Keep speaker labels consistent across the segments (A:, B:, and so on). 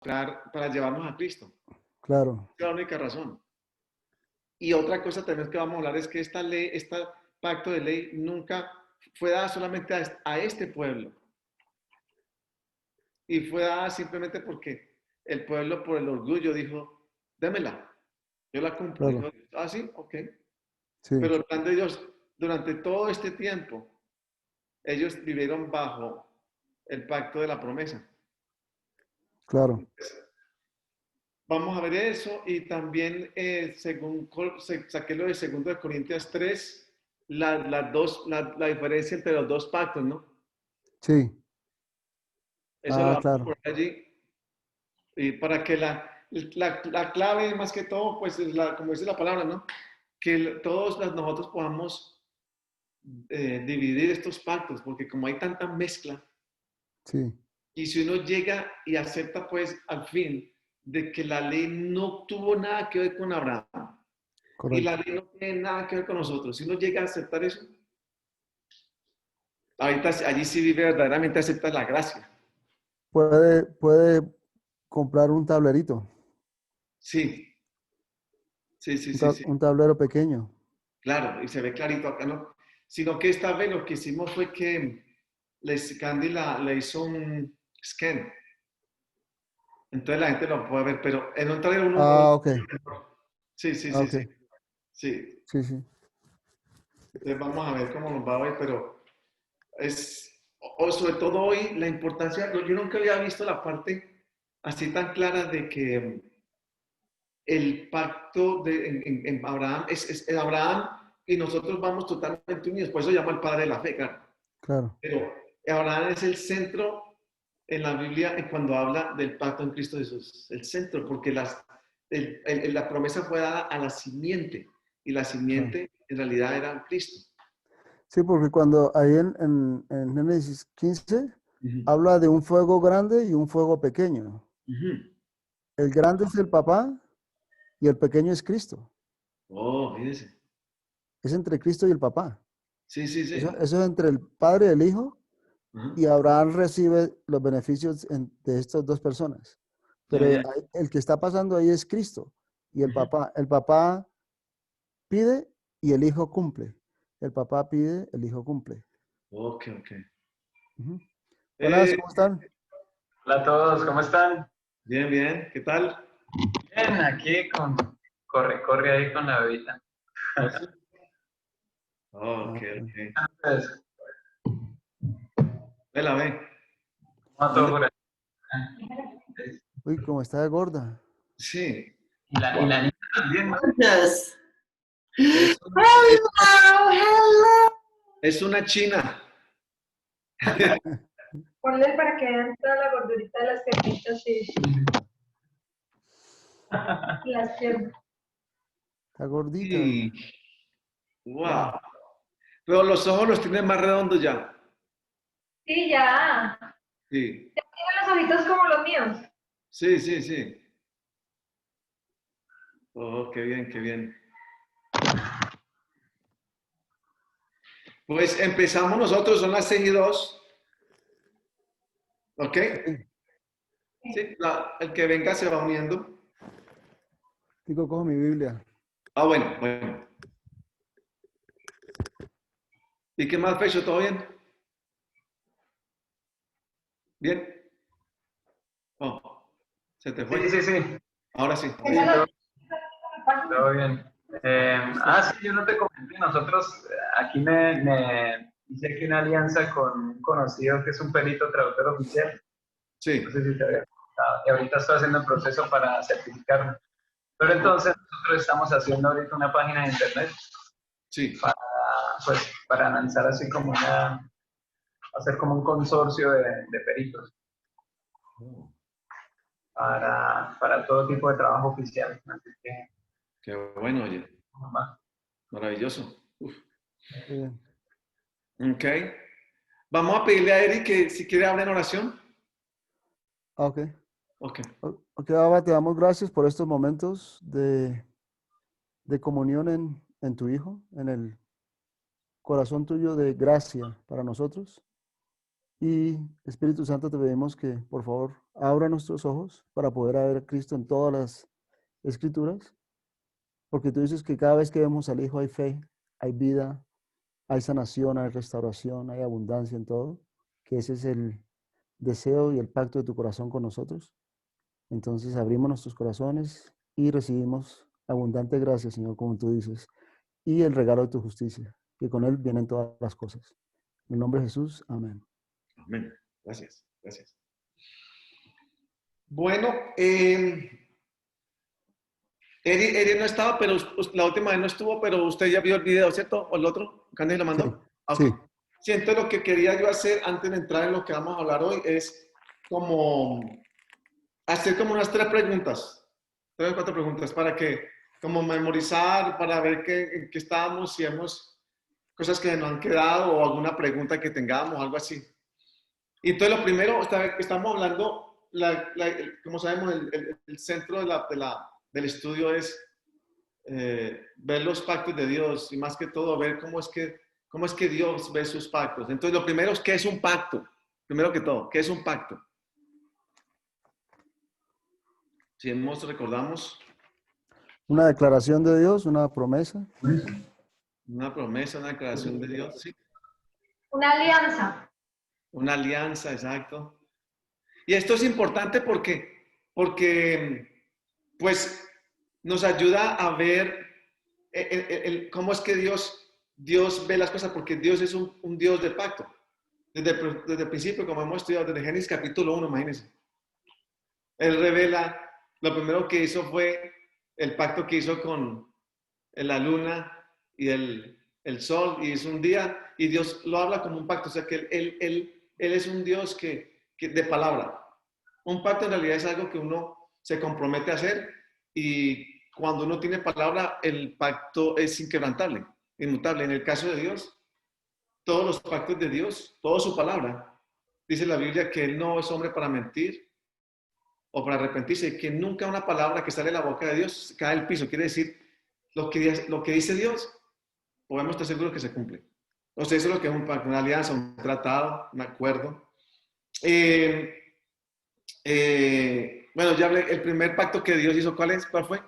A: para llevarnos a Cristo.
B: Claro,
A: Esa es la única razón. Y otra cosa también que vamos a hablar es que esta ley, este pacto de ley nunca fue dada solamente a este pueblo. Y fue dada simplemente porque el pueblo por el orgullo dijo, démela, yo la cumplo.
B: claro,
A: Dijo, ah, sí, ok.
B: sí,
A: Pero el plan de Dios, durante todo este tiempo, ellos vivieron bajo el pacto de la promesa.
B: claro.
A: Vamos a ver eso y también saqué lo de 2 Corintios 3, la diferencia entre los dos pactos, ¿no?
B: Sí,
A: Eso lo vamos a
B: claro,
A: poner allí. Y para que la clave, más que todo, pues es como dice la palabra, ¿no? Que todos nosotros podamos dividir estos pactos, porque como hay tanta mezcla,
B: sí,
A: y si uno llega y acepta, pues al fin, de que la ley no tuvo nada que ver con Abraham, y la
B: correcto.
A: ley no tiene nada que ver con nosotros, si uno llega a aceptar eso, ahorita allí sí vive verdaderamente acepta la gracia.
B: Puede comprar un tablerito,
A: Sí, sí, sí, sí, sí.
B: un tablero pequeño.
A: Claro, y se ve clarito acá, ¿no? Sino que esta vez lo que hicimos fue que Candy le hizo un scan. Entonces la gente lo puede ver, pero en un trailer uno.
B: Ok,
A: Sí, sí, sí,
B: ok,
A: sí. Sí.
B: sí, sí,
A: Entonces vamos a ver cómo nos va hoy, pero o sobre todo hoy, la importancia. Yo nunca había visto la parte así tan clara de que el pacto en Abraham es en Abraham y nosotros vamos totalmente unidos. Por eso llama el padre de la fe, claro.
B: claro.
A: Pero Abraham es el centro en la Biblia cuando habla del pacto en Cristo Jesús. El centro, porque la promesa fue dada a la simiente y la
B: Claro.
A: simiente en realidad era Cristo.
B: Sí, porque cuando ahí en Génesis 15
A: Ujú,
B: habla de un fuego grande y un fuego pequeño.
A: ujú.
B: El grande es el papá y el pequeño es Cristo.
A: Oh, fíjese.
B: Es entre Cristo y el papá.
A: Sí, sí, sí.
B: Eso es entre el padre y el hijo,
A: Ajá.
B: y Abraham recibe los beneficios de estas dos personas.
A: Ya,
B: Pero
A: ya.
B: el que está pasando ahí es Cristo y el
A: Ujú.
B: papá. El papá pide y el hijo cumple. El papá pide, el hijo cumple.
A: Ok, ok.
B: Ujú. Buenas,
A: Eh,
B: ¿cómo están?
C: Hola a todos, ¿cómo están?
A: bien, bien. ¿Qué tal?
C: Bien, aquí corre ahí con la bebita.
A: ¿Oh, sí? Oh, ok,
B: Bueno.
A: ok.
C: Entonces,
A: Vela, ve.
C: ¿cómo va todo
A: ¿Dónde?
C: por ahí?
B: Uy, ¿cómo está de gorda?
A: Sí.
C: Y la niña también, ¿no?
D: Yes.
A: Es,
D: Hello, hello.
A: es una china.
E: Ponle para que vean toda la gordurita de las piernitas y las piernas.
B: Está gordita.
A: Sí.
B: Wow.
A: Wow. Pero los ojos los tiene más redondos ya.
E: Sí, ya.
A: Sí.
E: Ya tiene los ojitos como los míos.
A: Sí, sí, sí. Oh, qué bien, qué bien. Pues empezamos nosotros, son las 6:02. ¿Ok?
B: Sí.
A: Sí, el que venga se va uniendo.
B: Digo, cojo mi Biblia.
A: Ah, bueno, bueno. ¿Y qué más, Fecho? ¿Todo bien? ¿Bien? Oh, se te fue.
C: Sí, sí, sí,
A: Ahora sí, ahora sí.
C: sí,
E: Esa
C: todo,
E: la página.
C: todo bien. Sí, yo no te comenté, nosotros aquí me hice aquí una alianza con un conocido que es un perito traductor oficial, no
A: Sí,
C: sé si te había comentado, y ahorita estoy haciendo el proceso para certificarme. Pero
A: oh,
C: entonces nosotros estamos haciendo ahorita una página de internet
A: sí.
C: para, pues, para analizar así como hacer como un consorcio de peritos
A: Oh,
C: para todo tipo de trabajo oficial. Así que,
A: qué bueno, oye.
C: va.
A: Maravilloso. Uf.
B: Qué bien.
A: Ok. Vamos a pedirle a Eric que si quiere hablar en oración.
B: Ok.
A: Ok.
B: Ok, Abba, te damos gracias por estos momentos de comunión en tu Hijo, en el corazón tuyo de gracia para nosotros. Y Espíritu Santo, te pedimos que, por favor, abra nuestros ojos para poder ver a Cristo en todas las Escrituras, porque tú dices que cada vez que vemos al Hijo hay fe, hay vida, hay sanación, hay restauración, hay abundancia en todo, que ese es el deseo y el pacto de tu corazón con nosotros. Entonces abrimos nuestros corazones y recibimos abundante gracia, Señor, como tú dices, y el regalo de tu justicia, que con él vienen todas las cosas. En el nombre de Jesús, amén.
A: Amén. Gracias, gracias. Bueno, Eri no estaba, pero la última vez no estuvo, pero usted ya vio el video, ¿cierto? ¿O el otro? ¿Candy lo mandó?
B: Sí,
A: Ok.
B: sí.
A: Sí, entonces lo que quería yo hacer antes de entrar en lo que vamos a hablar hoy es como hacer como unas 3 o 4 preguntas para que, como memorizar, para ver en qué estábamos, si hemos cosas que nos han quedado o alguna pregunta que tengamos, algo así. Y entonces lo primero, estamos hablando, como sabemos, el centro del estudio es ver los pactos de Dios y más que todo ver cómo es que Dios ve sus pactos. Entonces lo primero es, ¿qué es un pacto? Primero que todo, ¿qué es un pacto? Si recordamos,
B: Una declaración de Dios, una promesa.
A: una promesa, una declaración de Dios, sí.
E: Una alianza.
A: Una alianza, exacto. Y esto es importante porque pues, nos ayuda a ver cómo es que Dios ve las cosas, porque Dios es un Dios de pacto. Desde el principio, como hemos estudiado, desde Génesis capítulo 1, imagínense. Él revela, lo primero que hizo fue el pacto que hizo con la luna y el sol, y es un día, y Dios lo habla como un pacto, o sea que él es un Dios que de palabra. Un pacto en realidad es algo que uno se compromete a hacer, y cuando uno tiene palabra, el pacto es inquebrantable, inmutable. En el caso de Dios, todos los pactos de Dios, toda su palabra, dice la Biblia que Él no es hombre para mentir o para arrepentirse, y que nunca una palabra que sale de la boca de Dios cae al piso. Quiere decir, lo que dice Dios, podemos estar seguros que se cumple. Entonces, eso es lo que es un pacto, una alianza, un tratado, un acuerdo. Bueno, ya hablé, el primer pacto que Dios hizo, ¿cuál es? ¿Cuál fue?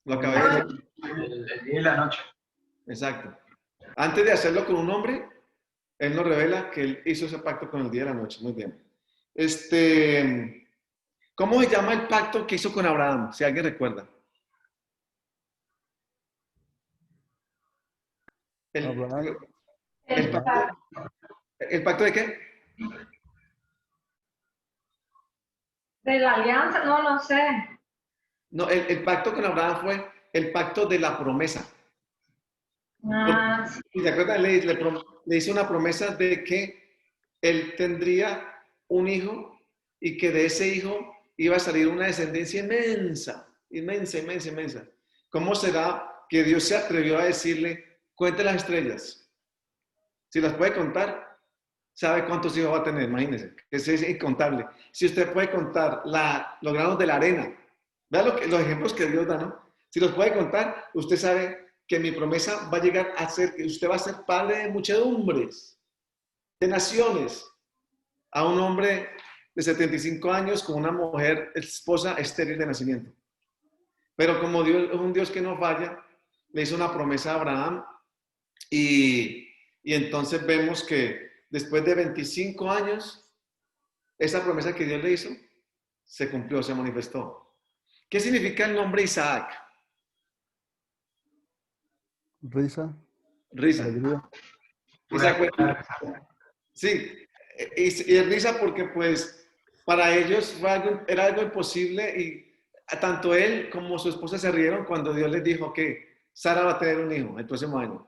A: Lo acabé de decir.
C: El día y la noche.
A: Exacto. Antes de hacerlo con un hombre, Él nos revela que Él hizo ese pacto con el día y la noche. Muy bien. ¿Cómo se llama el pacto que hizo con Abraham? Si alguien recuerda.
B: Abraham.
A: El pacto, ¿el pacto de qué?
E: De la alianza, no sé.
A: No, el pacto con Abraham fue el pacto de la promesa.
E: Ah, sí.
A: ¿Se acuerdan? Le hizo una promesa de que él tendría un hijo y que de ese hijo iba a salir una descendencia inmensa, inmensa, inmensa, inmensa. ¿Cómo será que Dios se atrevió a decirle, cuente las estrellas? Si las puede contar, sabe cuántos hijos va a tener, imagínense, eso es incontable. Si usted puede contar los granos de la arena, vea los ejemplos que Dios da, ¿no? Si los puede contar, usted sabe que mi promesa va a llegar a ser que usted va a ser padre de muchedumbres, de naciones, a un hombre de 75 años con una mujer, esposa estéril de nacimiento. Pero como Dios es un Dios que no falla, le hizo una promesa a Abraham y entonces vemos que después de 25 años, esa promesa que Dios le hizo se cumplió, se manifestó. ¿Qué significa el nombre Isaac?
B: Risa.
A: Risa.
B: Alegría.
A: Isaac fue, sí, y es risa porque pues para ellos era algo imposible, y tanto él como su esposa se rieron cuando Dios les dijo que Sara va a tener un hijo el próximo año.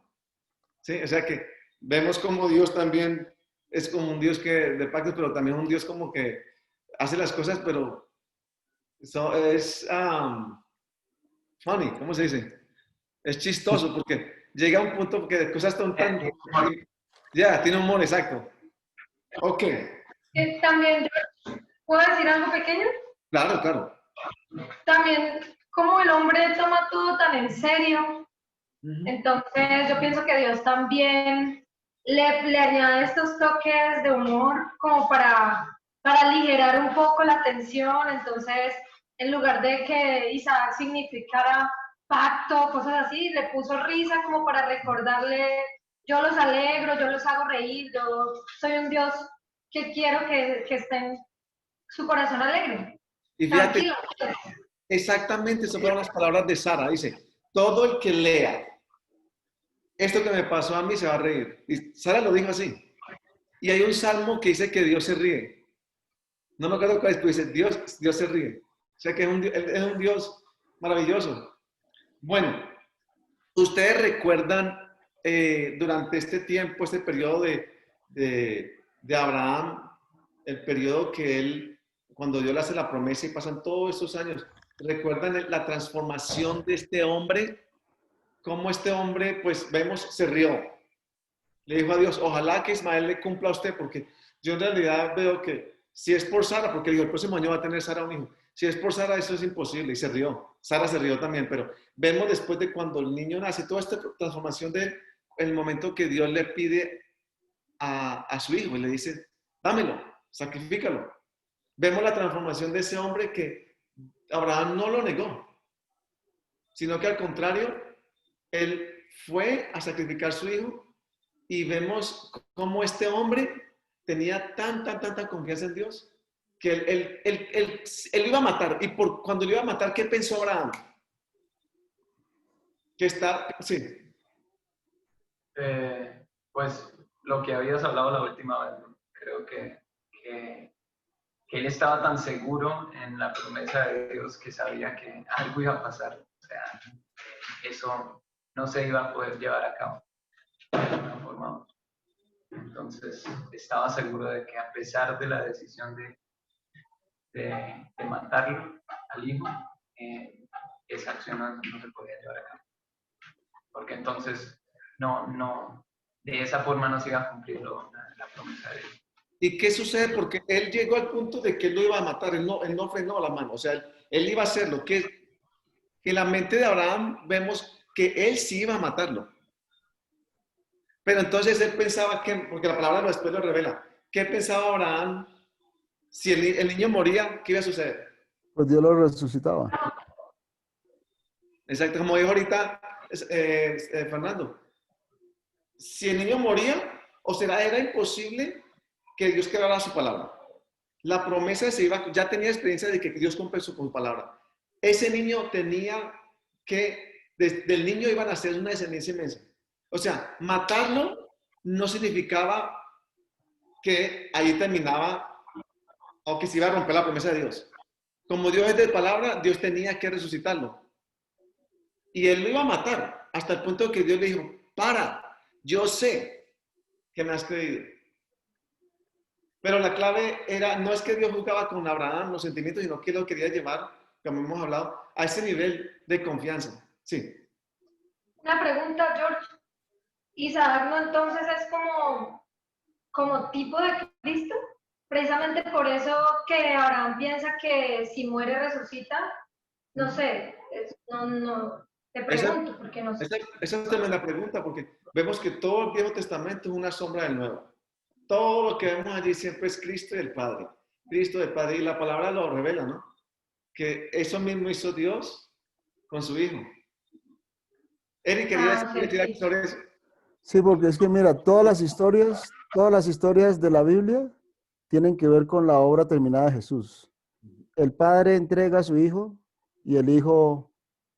A: ¿Sí? O sea que vemos como Dios también es como un Dios de pactos, pero también un Dios como que hace las cosas, pero es funny, ¿cómo se dice? Es chistoso porque llega a un punto que cosas son tan... Ya, tiene humor, exacto. Ok,
E: También yo puedo decir algo pequeño.
A: claro, claro.
E: También, como el hombre toma todo tan en serio, entonces yo pienso que Dios también le añade estos toques de humor como para aligerar un poco la tensión. Entonces, en lugar de que Isaac significara pacto, cosas así, le puso risa como para recordarle, yo los alegro, yo los hago reír, yo soy un Dios que quiero que estén su corazón alegre,
A: Y fíjate,
E: tranquilo.
A: exactamente esas fueron las palabras de Sara. Dice, todo el que lea esto que me pasó a mí se va a reír. Y Sara lo dijo así. Y hay un salmo que dice que Dios se ríe. No me acuerdo cuál es, pero dice, Dios se ríe. O sea que es un Dios maravilloso. Bueno, ustedes recuerdan durante este tiempo, este periodo de Abraham, el periodo que él, cuando Dios le hace la promesa y pasan todos estos años, ¿recuerdan la transformación de este hombre? Cómo este hombre, pues vemos, se rió. Le dijo a Dios, ojalá que Ismael le cumpla a usted, porque yo en realidad veo que si es por Sara, porque dijo, el próximo año va a tener Sara un hijo, si es por Sara eso es imposible, y se rió. Sara se rió también, pero vemos después de cuando el niño nace, toda esta transformación de el momento que Dios le pide a su hijo y le dice, dámelo, sacrifícalo. Vemos la transformación de ese hombre que Abraham no lo negó, sino que al contrario, él fue a sacrificar a su hijo y vemos cómo este hombre tenía tanta confianza en Dios que él iba a matar. Y cuando lo iba a matar, ¿qué pensó Abraham? Que está, sí.
C: Pues lo que habías hablado la última vez, ¿no? Creo que él estaba tan seguro en la promesa de Dios que sabía que algo iba a pasar. O sea, eso no se iba a poder llevar a cabo de alguna forma u otra. Entonces, estaba seguro de que a pesar de la decisión de matarlo al hijo, esa acción no se podía llevar a cabo. Porque entonces de esa forma no se iba a cumplir la promesa de Dios.
A: ¿Y qué sucede? Porque él llegó al punto de que él lo iba a matar, él no frenó la mano, o sea, él iba a hacerlo, que en la mente de Abraham vemos que él sí iba a matarlo. Pero entonces él pensaba que, porque la palabra después lo revela, ¿qué pensaba Abraham si el niño moría? ¿Qué iba a suceder?
B: Pues Dios lo resucitaba.
A: Exacto, como dijo ahorita Fernando, si el niño moría, era imposible que Dios quebrara su palabra. La promesa ya tenía experiencia de que Dios cumple su palabra. Ese niño tenía que, del niño iban a hacer una descendencia inmensa. O sea, matarlo no significaba que ahí terminaba o que se iba a romper la promesa de Dios. Como Dios es de palabra, Dios tenía que resucitarlo. Y él lo iba a matar hasta el punto que Dios le dijo, yo sé que me has creído. Pero la clave no es que Dios jugaba con Abraham los sentimientos, sino que lo quería llevar, como hemos hablado, a ese nivel de confianza. Sí.
E: Una pregunta, George. Isaac no entonces es como tipo de Cristo, precisamente por eso que Abraham piensa que si muere resucita. No sé, no, te pregunto, porque no sé.
A: Esa es tremenda pregunta, porque vemos que todo el Viejo Testamento es una sombra del Nuevo. Todo lo que vemos allí siempre es Cristo y el Padre. Cristo y el Padre, y la palabra lo revela, ¿no? Que eso mismo hizo Dios con su Hijo. Eric, ¿quería decir algo sobre eso?
B: Sí, porque es que mira, todas las historias de la Biblia tienen que ver con la obra terminada de Jesús. El Padre entrega a su Hijo y el Hijo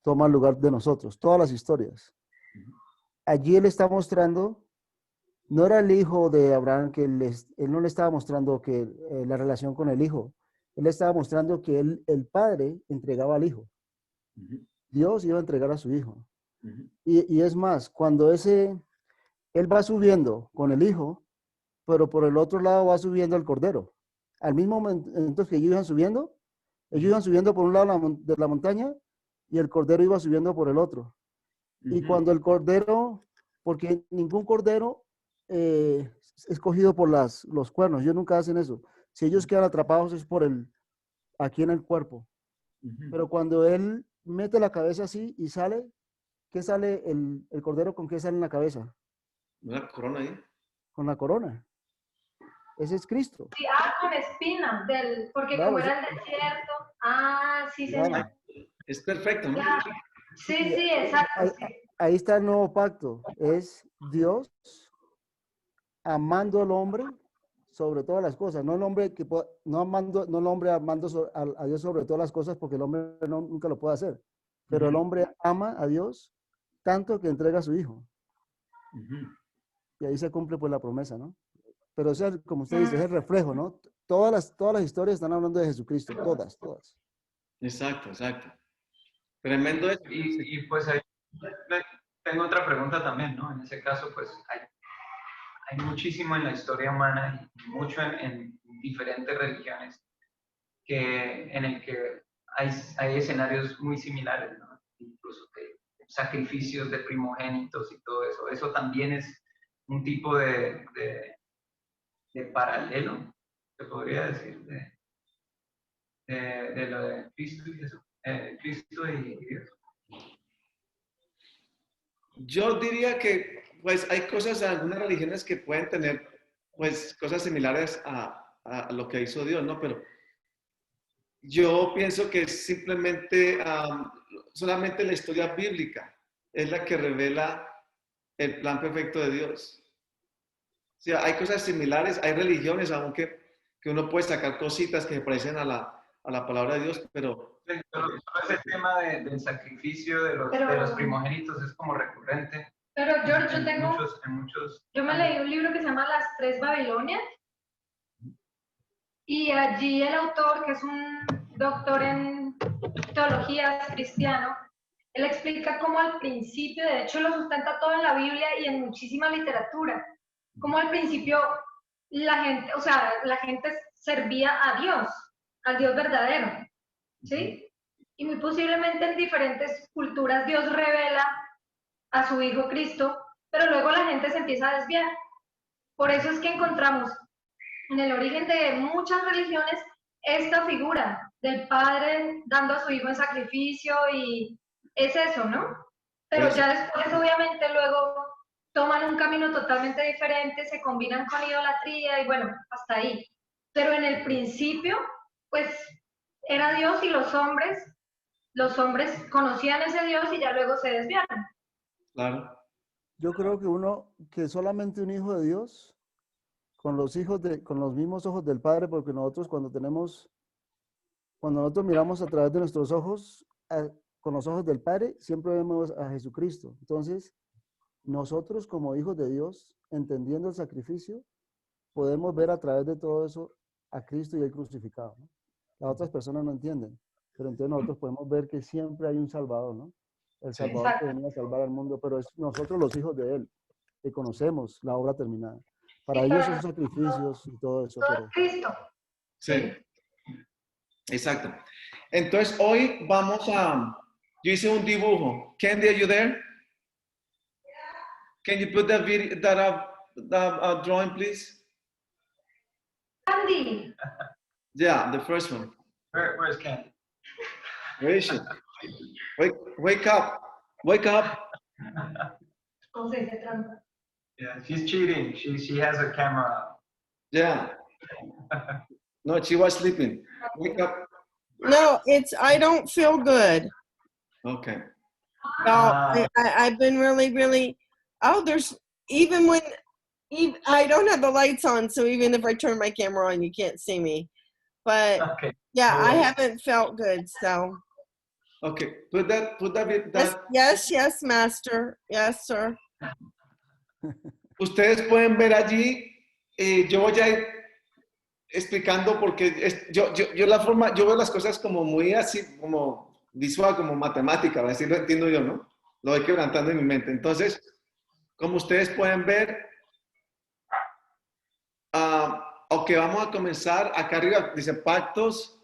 B: toma el lugar de nosotros. Todas las historias. Allí Él está mostrando, no era el hijo de Abraham, que él no le estaba mostrando que la relación con el Hijo. Él estaba mostrando que el Padre entregaba al Hijo. Dios iba a entregar a su Hijo. Y es más, cuando Él va subiendo con el Hijo, pero por el otro lado va subiendo el Cordero. Al mismo momento que ellos iban subiendo por un lado de la montaña y el Cordero iba subiendo por el otro. Y cuando el Cordero, porque ningún Cordero es cogido por los cuernos, ellos nunca hacen eso. Si ellos quedan atrapados es aquí en el cuerpo. Pero cuando Él mete la cabeza así y sale, ¿qué sale el Cordero con qué sale en la cabeza?
A: Una corona ahí.
B: con la corona. Ese es Cristo.
E: Sí, con espina, porque
B: Claro,
E: como era el desierto. Ah, sí, señor.
B: Claro.
A: Es perfecto, ¿no?
E: Claro. Sí, sí, exacto.
B: Ahí,
E: Sí.
B: ahí está el nuevo pacto. Es Dios amando al hombre sobre todas las cosas. No el hombre que no el hombre amando a Dios sobre todas las cosas, porque el hombre nunca lo puede hacer. Pero el hombre ama a Dios tanto que entrega a su hijo. Y ahí se cumple pues la promesa, ¿no? Pero eso es, como usted dice, es el reflejo, ¿no? Todas las historias están hablando de Jesucristo, todas.
A: Exacto, exacto. Tremendo eso.
C: Y pues ahí tengo otra pregunta también, ¿no? En ese caso, pues hay muchísimo en la historia humana y mucho en diferentes religiones en el que hay escenarios muy similares, ¿no? Incluso de sacrificios de primogénitos y todo eso. Eso también es un tipo de paralelo, se podría decir, de lo de Cristo y Jesús, Cristo y Dios.
A: Yo diría que, pues, hay cosas, algunas religiones que pueden tener, pues, cosas similares a lo que hizo Dios, ¿no? Pero yo pienso que simplemente, solamente la historia bíblica es la que revela el plan perfecto de Dios. O sea, hay cosas similares, hay religiones, aunque que uno puede sacar cositas que se parecen a la palabra de Dios, pero...
C: Solo ese tema del sacrificio de los primogénitos es como recurrente.
E: Pero George, yo tengo... Yo me leí un libro que se llama Las Tres Babilonias, y allí el autor, que es un doctor en teología cristiano, él explica cómo al principio, de hecho lo sustenta todo en la Biblia y en muchísima literatura, cómo al principio la gente servía a Dios, al Dios verdadero, ¿sí? Y muy posiblemente en diferentes culturas Dios revela a su Hijo Cristo, pero luego la gente se empieza a desviar. Por eso es que encontramos en el origen de muchas religiones esta figura del Padre dando a su Hijo en sacrificio, y es eso, ¿no? Pero ya después, obviamente, luego toman un camino totalmente diferente, se combinan con idolatría y bueno, hasta ahí. Pero en el principio, pues, era Dios y los hombres conocían ese Dios y ya luego se desviaron.
A: Claro.
B: Yo creo que solamente un hijo de Dios, con los mismos ojos del Padre, porque cuando nosotros miramos a través de nuestros ojos, con los ojos del Padre, siempre vemos a Jesucristo. Entonces, nosotros como hijos de Dios, entendiendo el sacrificio, podemos ver a través de todo eso a Cristo y el crucificado, ¿no? Las otras personas no entienden, pero entonces nosotros podemos ver que siempre hay un Salvador, ¿no? El Salvador que venía a salvar al mundo, pero es nosotros los hijos de Él, que conocemos la obra terminada. Para ellos son sacrificios y todo eso.
E: Todo Cristo.
A: Sí, exacto. Entonces, hoy yo hice un dibujo. Candy, are you there? Can you put that drawing, please?
E: Candy.
A: Yeah, the first one.
C: Where's Candy?
A: Where is she? Wake up. Wake up.
E: ¿Cómo se dice trampa?
C: Yeah, she's cheating. She has her camera out.
A: Yeah. No, she was sleeping. Wake up.
D: No, I don't feel good.
A: Okay.
D: No, I've been really, even I don't have the lights on, so even if I turn my camera on, you can't see me. But
C: Okay.
D: yeah, I haven't felt good, so.
A: Okay, put that.
D: Yes, master. Yes, sir.
A: Ustedes pueden ver allí, yo voy a ir explicando porque yo veo las cosas como muy así, como visual, como matemática, así lo entiendo yo, ¿no? Lo voy quebrantando en mi mente. Entonces, como ustedes pueden ver, ok, vamos a comenzar. Acá arriba dice pactos.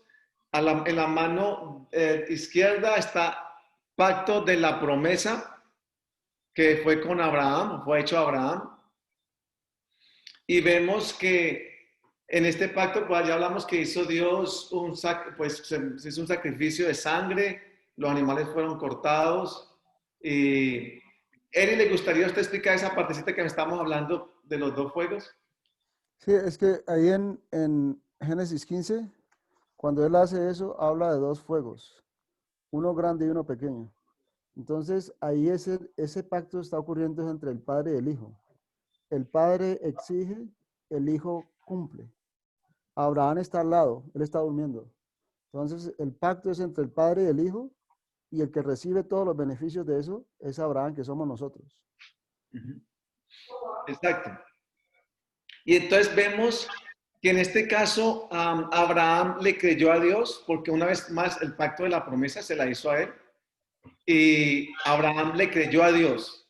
A: En la mano izquierda está pacto de la promesa que fue con Abraham, fue hecho a Abraham. Y vemos que en este pacto, pues ya hablamos que hizo Dios se hizo un sacrificio de sangre, los animales fueron cortados. Y Eri, ¿le gustaría a usted explicar esa partecita que me estamos hablando los dos fuegos?
B: Sí, es que ahí en Génesis 15, cuando él hace eso, habla de dos fuegos, uno grande y uno pequeño. Entonces, ahí ese pacto está ocurriendo entre el padre y el hijo. El padre exige, el hijo cumple. Abraham está al lado, él está durmiendo. Entonces, el pacto es entre el padre y el hijo, y el que recibe todos los beneficios de eso es Abraham, que somos nosotros.
A: Exacto. Y entonces vemos que en este caso Abraham le creyó a Dios porque una vez más el pacto de la promesa se la hizo a él y Abraham le creyó a Dios.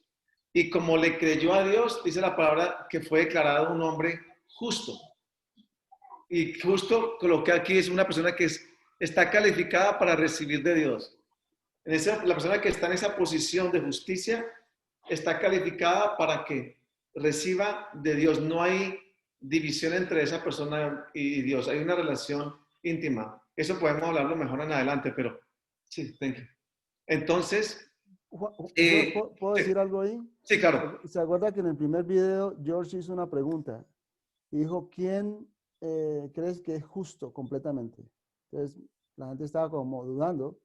A: Y como le creyó a Dios, dice la palabra que fue declarado un hombre justo. Y justo coloqué aquí es una persona que está calificada para recibir de Dios. La persona que está en esa posición de justicia está calificada para que reciba de Dios. No hay división entre esa persona y Dios. Hay una relación íntima. Eso podemos hablarlo mejor en adelante, pero sí, thank you. Entonces,
B: ¿Puedo decir algo ahí?
A: Sí, claro.
B: ¿Se acuerda que en el primer video George hizo una pregunta? Y dijo, ¿quién crees que es justo completamente? Entonces, la gente estaba como dudando,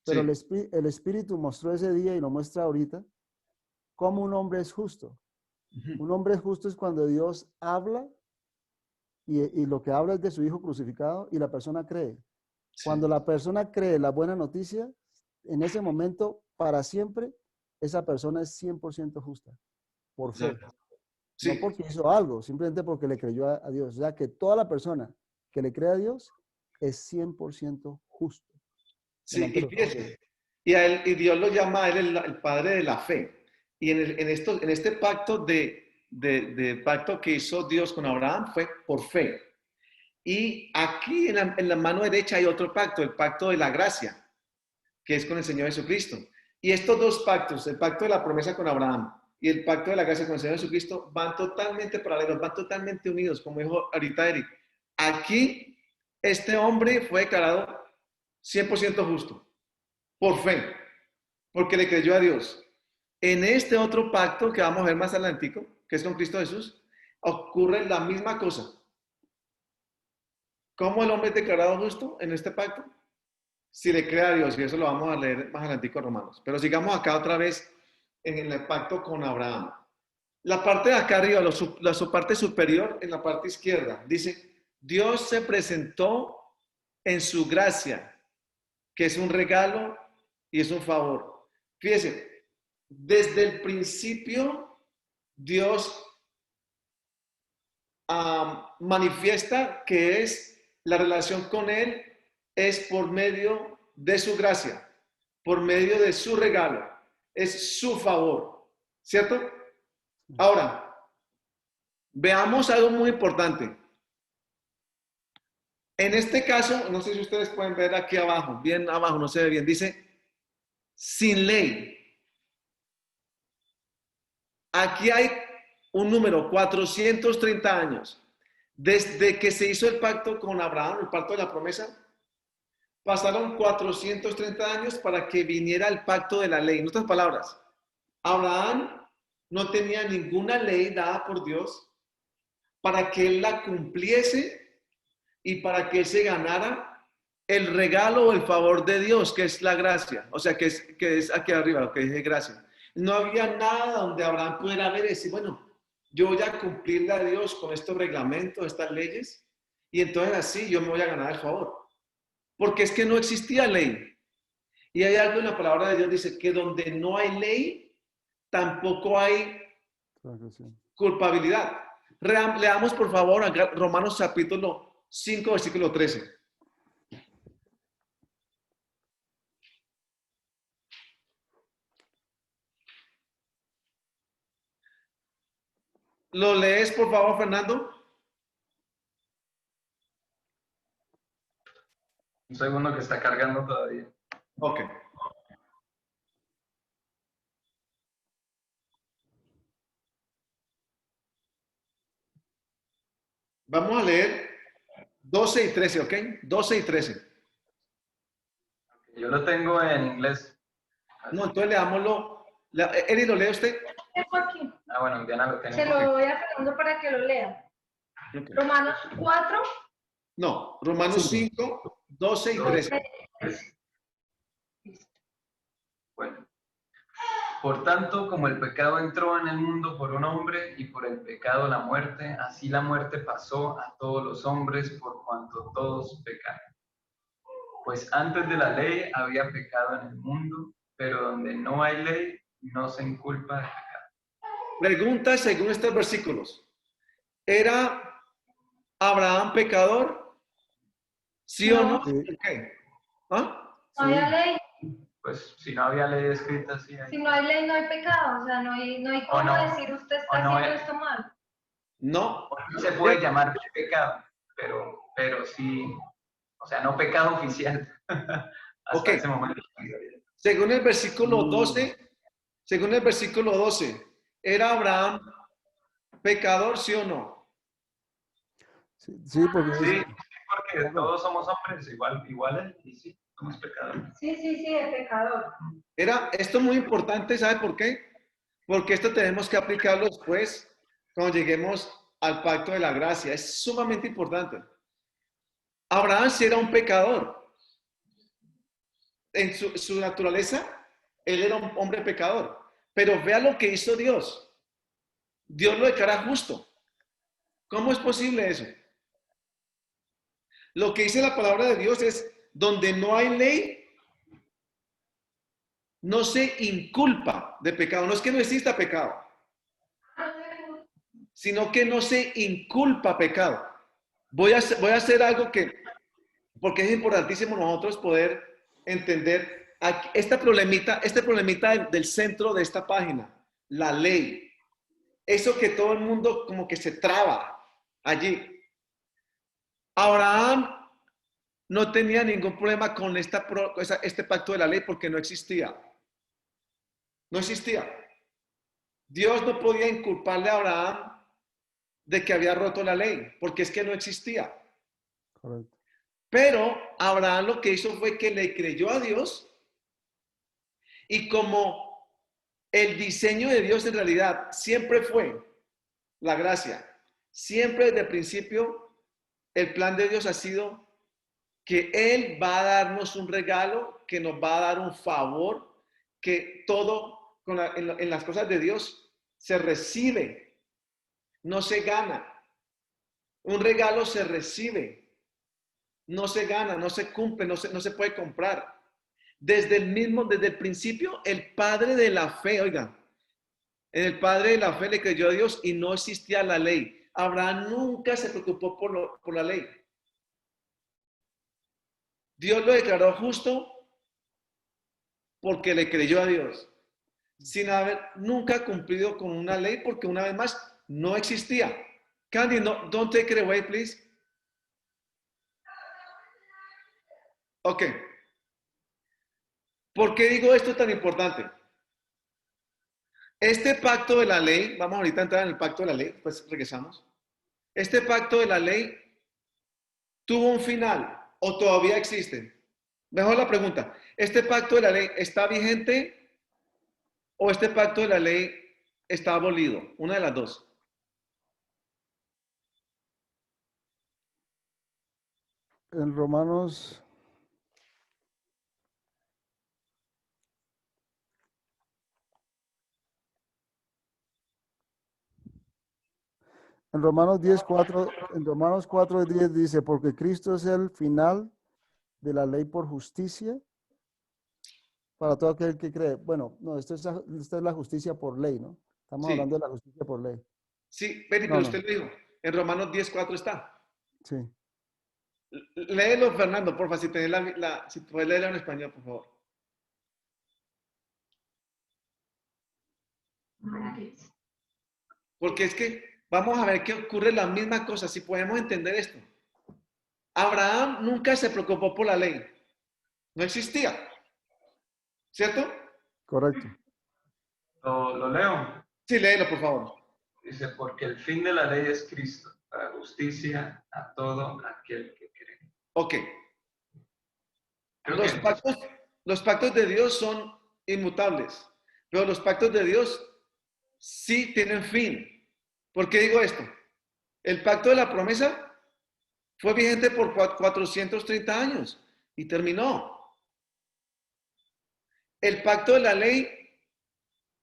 B: pero
A: Sí.
B: el Espíritu mostró ese día y lo muestra ahorita, cómo un hombre es justo. Un hombre justo es cuando Dios habla y lo que habla es de su Hijo crucificado y la persona cree.
A: Sí.
B: Cuando la persona cree la buena noticia, en ese momento, para siempre, esa persona es 100% justa, por fe.
A: Sí.
B: No porque hizo algo, simplemente porque le creyó a Dios. O sea, que toda la persona que le cree a Dios es 100% justo.
A: Sí, y fíjese, y Dios lo llama a él el padre de la fe. Y en este pacto pacto que hizo Dios con Abraham fue por fe. Y aquí en la mano derecha hay otro pacto, el pacto de la gracia, que es con el Señor Jesucristo. Y estos dos pactos, el pacto de la promesa con Abraham y el pacto de la gracia con el Señor Jesucristo, van totalmente paralelos, van totalmente unidos, como dijo ahorita Eric. Aquí, este hombre fue declarado 100% justo, por fe, porque le creyó a Dios. En este otro pacto que vamos a ver más adelantico, que es con Cristo Jesús, ocurre la misma cosa. ¿Cómo el hombre es declarado justo en este pacto? Si le cree a Dios, y eso lo vamos a leer más adelantico en Romanos. Pero sigamos acá otra vez en el pacto con Abraham. La parte de acá arriba, su parte superior, en la parte izquierda, dice, Dios se presentó en su gracia, que es un regalo y es un favor. Fíjense, desde el principio, Dios manifiesta que es la relación con Él es por medio de su gracia, por medio de su regalo, es su favor, ¿cierto? Ahora, veamos algo muy importante. En este caso, no sé si ustedes pueden ver aquí abajo, bien abajo, no se ve bien, dice, sin ley. Aquí hay un número, 430 años. Desde que se hizo el pacto con Abraham, el pacto de la promesa, pasaron 430 años para que viniera el pacto de la ley. En otras palabras, Abraham no tenía ninguna ley dada por Dios para que él la cumpliese y para que él se ganara el regalo o el favor de Dios, que es la gracia. O sea, que es aquí arriba, lo que dice gracia. No había nada donde Abraham pudiera ver y decir, bueno, yo voy a cumplirle a Dios con estos reglamentos, estas leyes, y entonces así yo me voy a ganar el favor. Porque es que no existía ley. Y hay algo en la palabra de Dios, dice que donde no hay ley, tampoco hay culpabilidad. Leamos por favor acá, Romanos capítulo 5, versículo 13. ¿Lo lees por favor, Fernando?
C: Un segundo que está cargando todavía.
A: Ok. Vamos a leer 12 y 13, ¿ok? 12 y 13.
C: Yo lo tengo en inglés.
A: No, entonces leámoslo. Eri, ¿lo lee usted?
E: tengo aquí.
C: Ah, bueno, Diana lo
E: Se
C: tiene.
E: lo doy a Fernando para que lo lea.
A: Ok.
E: Romanos 4,
A: No, Romanos 5, 12 y 13.
C: Bueno. Por tanto, como el pecado entró en el mundo por un hombre y por el pecado la muerte, así la muerte pasó a todos los hombres por cuanto todos pecaron. Pues antes de la ley había pecado en el mundo, pero donde no hay ley no se inculpa de pecado.
A: Pregunta según estos versículos. ¿Era Abraham pecador? ¿Sí o no?
E: No.
B: Sí.
A: ¿Por qué? ¿Ah?
E: no había ley.
C: Pues si no había ley escrita, sí hay.
E: Si no hay ley, no hay pecado. O sea, no hay cómo
C: no.
E: decir usted está
C: O no
E: haciendo
C: es.
E: esto mal.
A: No.
C: No se puede llamar pecado, pero sí, o sea, no pecado oficial. Hasta
A: Ok.
C: ese momento.
A: Según el versículo 12, ¿era Abraham pecador, sí o no?
B: Sí, porque
C: Sí,
B: dice,
C: porque todos somos hombres iguales y sí, somos pecadores.
E: Sí, de pecador.
A: Esto es muy importante, ¿sabe por qué? Porque esto tenemos que aplicarlo después cuando lleguemos al pacto de la gracia. Es sumamente importante. Abraham sí era un pecador. En su naturaleza, él era un hombre pecador. Pero vea lo que hizo Dios. Dios lo declara justo. ¿Cómo es posible eso? Lo que dice la palabra de Dios es, donde no hay ley, no se inculpa de pecado. No es que no exista pecado, sino que no se inculpa pecado. Voy a hacer algo porque es importantísimo nosotros poder entender este problemita del centro de esta página, la ley. Eso que todo el mundo como que se traba allí. Abraham no tenía ningún problema con este pacto de la ley porque no existía. No existía. Dios no podía inculparle a Abraham de que había roto la ley, porque es que no existía.
B: correcto.
A: Pero Abraham lo que hizo fue que le creyó a Dios y como el diseño de Dios en realidad siempre fue la gracia, siempre desde el principio el plan de Dios ha sido que Él va a darnos un regalo, que nos va a dar un favor, que todo en las cosas de Dios se recibe, no se gana. Un regalo se recibe, no se gana, no se cumple, no se puede comprar. Desde el principio, el padre de la fe, oigan, el padre de la fe le creyó a Dios y no existía la ley. Abraham nunca se preocupó por la ley. Dios lo declaró justo porque le creyó a Dios, sin haber nunca cumplido con una ley, porque una vez más no existía. Candy, no, don't take it away, please. Ok. ¿Por qué digo esto tan importante? Este pacto de la ley, vamos ahorita a entrar en el pacto de la ley, pues regresamos. Este pacto de la ley tuvo un final o todavía existe. Mejor la pregunta, ¿este pacto de la ley está vigente o este pacto de la ley está abolido? Una de las dos.
B: En Romanos, en Romanos 10:4, en Romanos 4:10 dice, porque Cristo es el final de la ley por justicia para todo aquel que cree. Bueno, no, esta es la justicia por ley, ¿no? Estamos
A: Sí.
B: hablando de la justicia por ley.
A: Sí, Betty, pero usted lo dijo. En Romanos 10:4 está.
B: Sí.
A: Léelo, Fernando, por favor, si puedes leerlo en español, por favor. Porque es que vamos a ver qué ocurre la misma cosa, si podemos entender esto. Abraham nunca se preocupó por la ley. No existía. ¿Cierto?
B: Correcto.
C: Lo leo.
A: Sí, léelo, por favor.
C: Dice, porque el fin de la ley es Cristo, para justicia a todo aquel que cree.
A: Ok.
C: Creo
A: Los pactos de Dios son inmutables, pero los pactos de Dios sí tienen fin. ¿Por qué digo esto? El pacto de la promesa fue vigente por 430 años y terminó. El pacto de la ley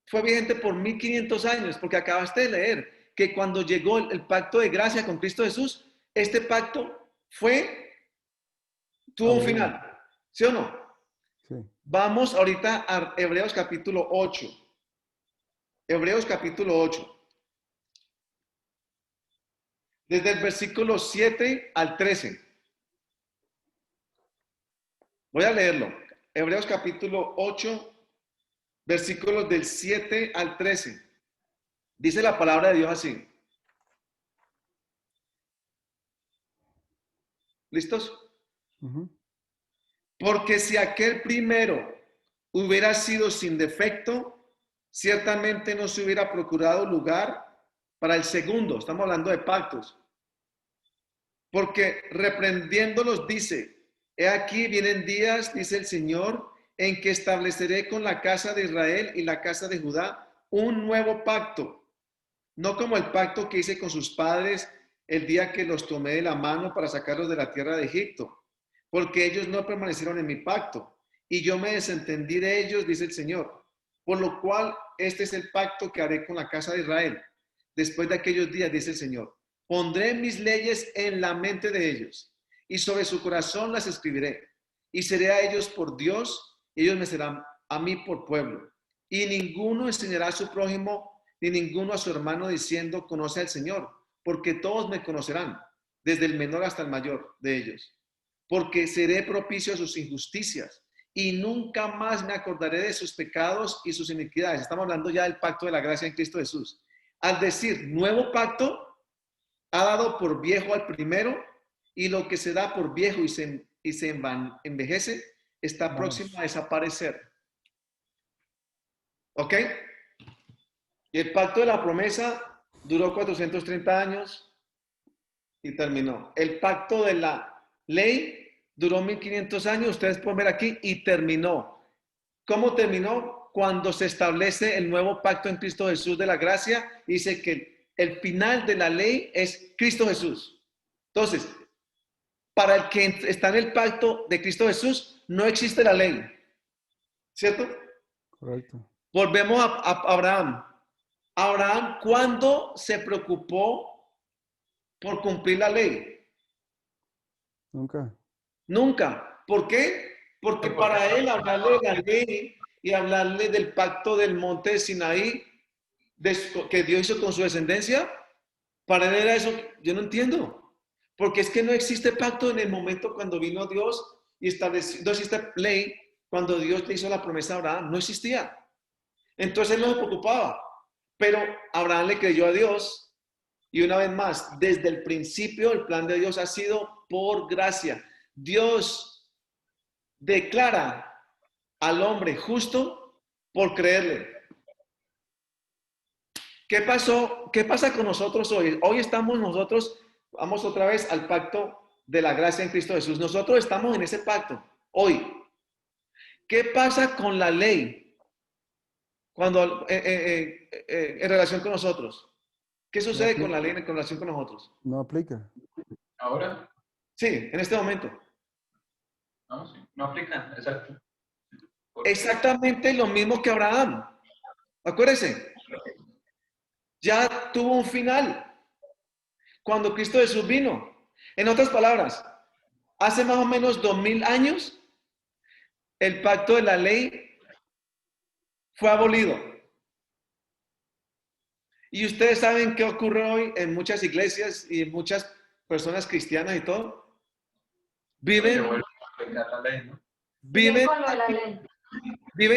A: fue vigente por 1500 años, porque acabaste de leer que cuando llegó el pacto de gracia con Cristo Jesús, este pacto tuvo un final, ¿sí o no?
B: Sí.
A: Vamos ahorita a Hebreos capítulo 8. Hebreos capítulo 8. Desde el versículo 7 al 13. Voy a leerlo. Hebreos capítulo 8, versículos del 7 al 13. Dice la palabra de Dios así. ¿Listos?
B: Ujú.
A: Porque si aquel primero hubiera sido sin defecto, ciertamente no se hubiera procurado lugar para el segundo. Estamos hablando de pactos. Porque reprendiéndolos dice, he aquí vienen días, dice el Señor, en que estableceré con la casa de Israel y la casa de Judá un nuevo pacto, no como el pacto que hice con sus padres el día que los tomé de la mano para sacarlos de la tierra de Egipto, porque ellos no permanecieron en mi pacto, y yo me desentendí de ellos, dice el Señor. Por lo cual, este es el pacto que haré con la casa de Israel. Después de aquellos días, dice el Señor, pondré mis leyes en la mente de ellos, y sobre su corazón las escribiré, y seré a ellos por Dios, y ellos me serán a mí por pueblo. Y ninguno enseñará a su prójimo, ni ninguno a su hermano, diciendo, conoce al Señor, porque todos me conocerán, desde el menor hasta el mayor de ellos. Porque seré propicio a sus injusticias, y nunca más me acordaré de sus pecados y sus iniquidades. Estamos hablando ya del pacto de la gracia en Cristo Jesús. Al decir nuevo pacto, ha dado por viejo al primero, y lo que se da por viejo y se envejece, está próximo a desaparecer. ¿Ok? Y el pacto de la promesa duró 430 años y terminó. El pacto de la ley duró 1500 años, ustedes pueden ver aquí, y terminó. ¿Cómo terminó? Cuando se establece el nuevo pacto en Cristo Jesús de la gracia, dice que el final de la ley es Cristo Jesús. Entonces, para el que está en el pacto de Cristo Jesús, no existe la ley. ¿Cierto?
B: Correcto.
A: Volvemos a Abraham. Abraham, ¿cuándo se preocupó por cumplir la ley?
B: Nunca.
A: Nunca. ¿Por qué? Porque para él hablarle de la ley y hablarle del pacto del monte de Sinaí que Dios hizo con su descendencia, para él era eso. Yo no entiendo. Porque es que no existe pacto en el momento cuando vino Dios y estableció, no existe ley cuando Dios le hizo la promesa a Abraham. No existía. Entonces él no se preocupaba. Pero Abraham le creyó a Dios y una vez más, desde el principio el plan de Dios ha sido por gracia. Dios declara al hombre justo por creerle. ¿Qué pasó? ¿Qué pasa con nosotros hoy? Hoy estamos nosotros, vamos otra vez al pacto de la gracia en Cristo Jesús. Nosotros estamos en ese pacto hoy. ¿Qué pasa con la ley? Cuando en relación con nosotros. ¿Qué sucede con la ley en relación con nosotros?
B: No aplica.
C: ¿Ahora?
A: Sí, en este momento.
C: No, sí, no aplica, exacto.
A: Exactamente lo mismo que Abraham. Acuérdense, ya tuvo un final cuando Cristo Jesús vino. En otras palabras, hace más o menos 2000 años, el pacto de la ley fue abolido. Y ustedes saben qué ocurre hoy en muchas iglesias y en muchas personas cristianas y todo. Viven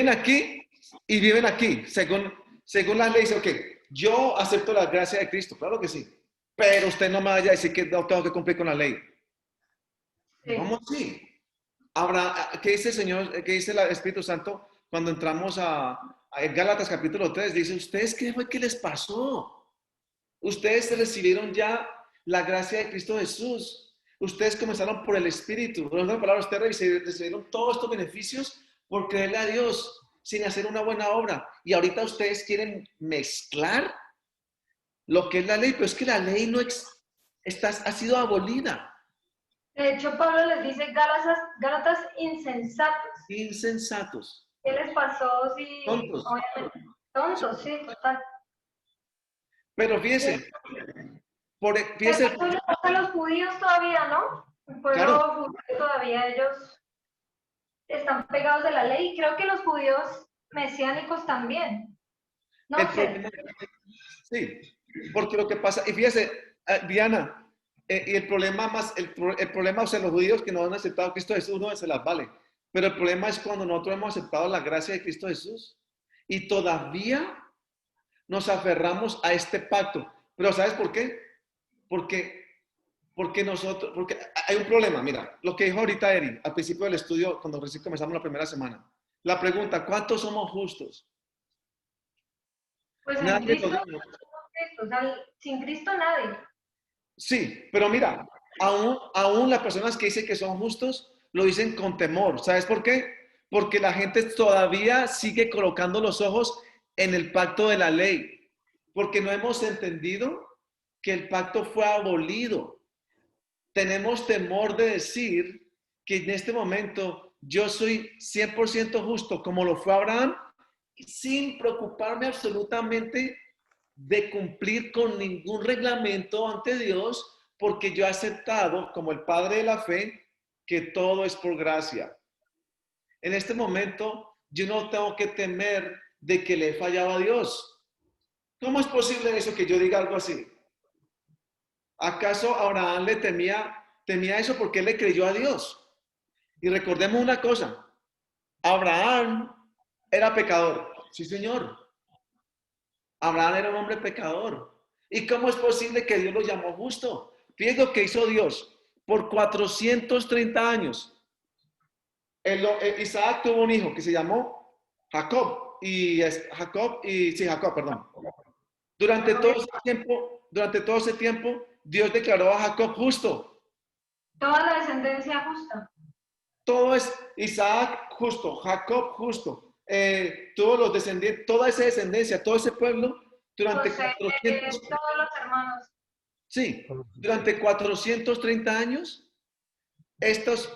A: aquí y viven aquí, según las leyes. Ok, yo acepto la gracia de Cristo, claro que sí. Pero usted no me vaya a decir que no tengo que cumplir con la ley. Sí. ¿Cómo así? ¿Qué dice el Señor, qué dice el Espíritu Santo cuando entramos a Gálatas capítulo 3? Dice, ¿ustedes qué fue que les pasó? Ustedes recibieron ya la gracia de Cristo Jesús. Ustedes comenzaron por el Espíritu. En otras palabras, ustedes recibieron todos estos beneficios por creerle a Dios. sin hacer una buena obra. Y ahorita ustedes quieren mezclar lo que es la ley, pero es que la ley no ha sido abolida.
E: De hecho, Pablo les dice Gálatas insensatos.
A: Insensatos.
E: ¿Qué les pasó? Sí,
A: Tontos.
E: obviamente. Tontos, sí, total.
A: Pero fíjense, fíjense,
E: Eso le pasa a los judíos todavía, ¿no? El pueblo
A: claro,
E: judío todavía ellos están pegados de la ley. Creo que los judíos mesiánicos también. No
A: el
E: sé.
A: problema, sí, porque lo que pasa, y fíjese, Diana, y el problema el problema, o sea, los judíos que no han aceptado a Cristo Jesús, no se las vale. Pero el problema es cuando nosotros hemos aceptado la gracia de Cristo Jesús y todavía nos aferramos a este pacto. Pero ¿sabes por qué? Porque porque hay un problema. Mira, lo que dijo ahorita Eri al principio del estudio, cuando recién comenzamos la primera semana. La pregunta, ¿cuántos somos justos?
E: Pues en
A: Nadie
E: Cristo,
A: lo dijo.
E: o sea, sin Cristo nadie.
A: Sí, pero mira, aún las personas que dicen que son justos lo dicen con temor. ¿Sabes por qué? Porque la gente todavía sigue colocando los ojos en el pacto de la ley, porque no hemos entendido que el pacto fue abolido. Tenemos temor de decir que en este momento yo soy 100% justo, como lo fue Abraham, sin preocuparme absolutamente de cumplir con ningún reglamento ante Dios, porque yo he aceptado como el padre de la fe que todo es por gracia. En este momento yo no tengo que temer de que le he fallado a Dios. ¿Cómo es posible eso que yo diga algo así? ¿Acaso Abraham le temía eso porque él le creyó a Dios? Y recordemos una cosa, Abraham era pecador, sí señor. Abraham era un hombre pecador. ¿Y cómo es posible que Dios lo llamó justo? Fíjense lo que hizo Dios. Por 430 años, Isaac tuvo un hijo que se llamó Jacob. Jacob, perdón. Durante todo ese tiempo, Dios declaró a Jacob justo.
E: Toda la descendencia justa.
A: Todo es Isaac justo, Jacob justo. Todos los descendientes, toda esa descendencia, todo ese pueblo, durante 400,
E: todos los hermanos.
A: sí, durante 430 años,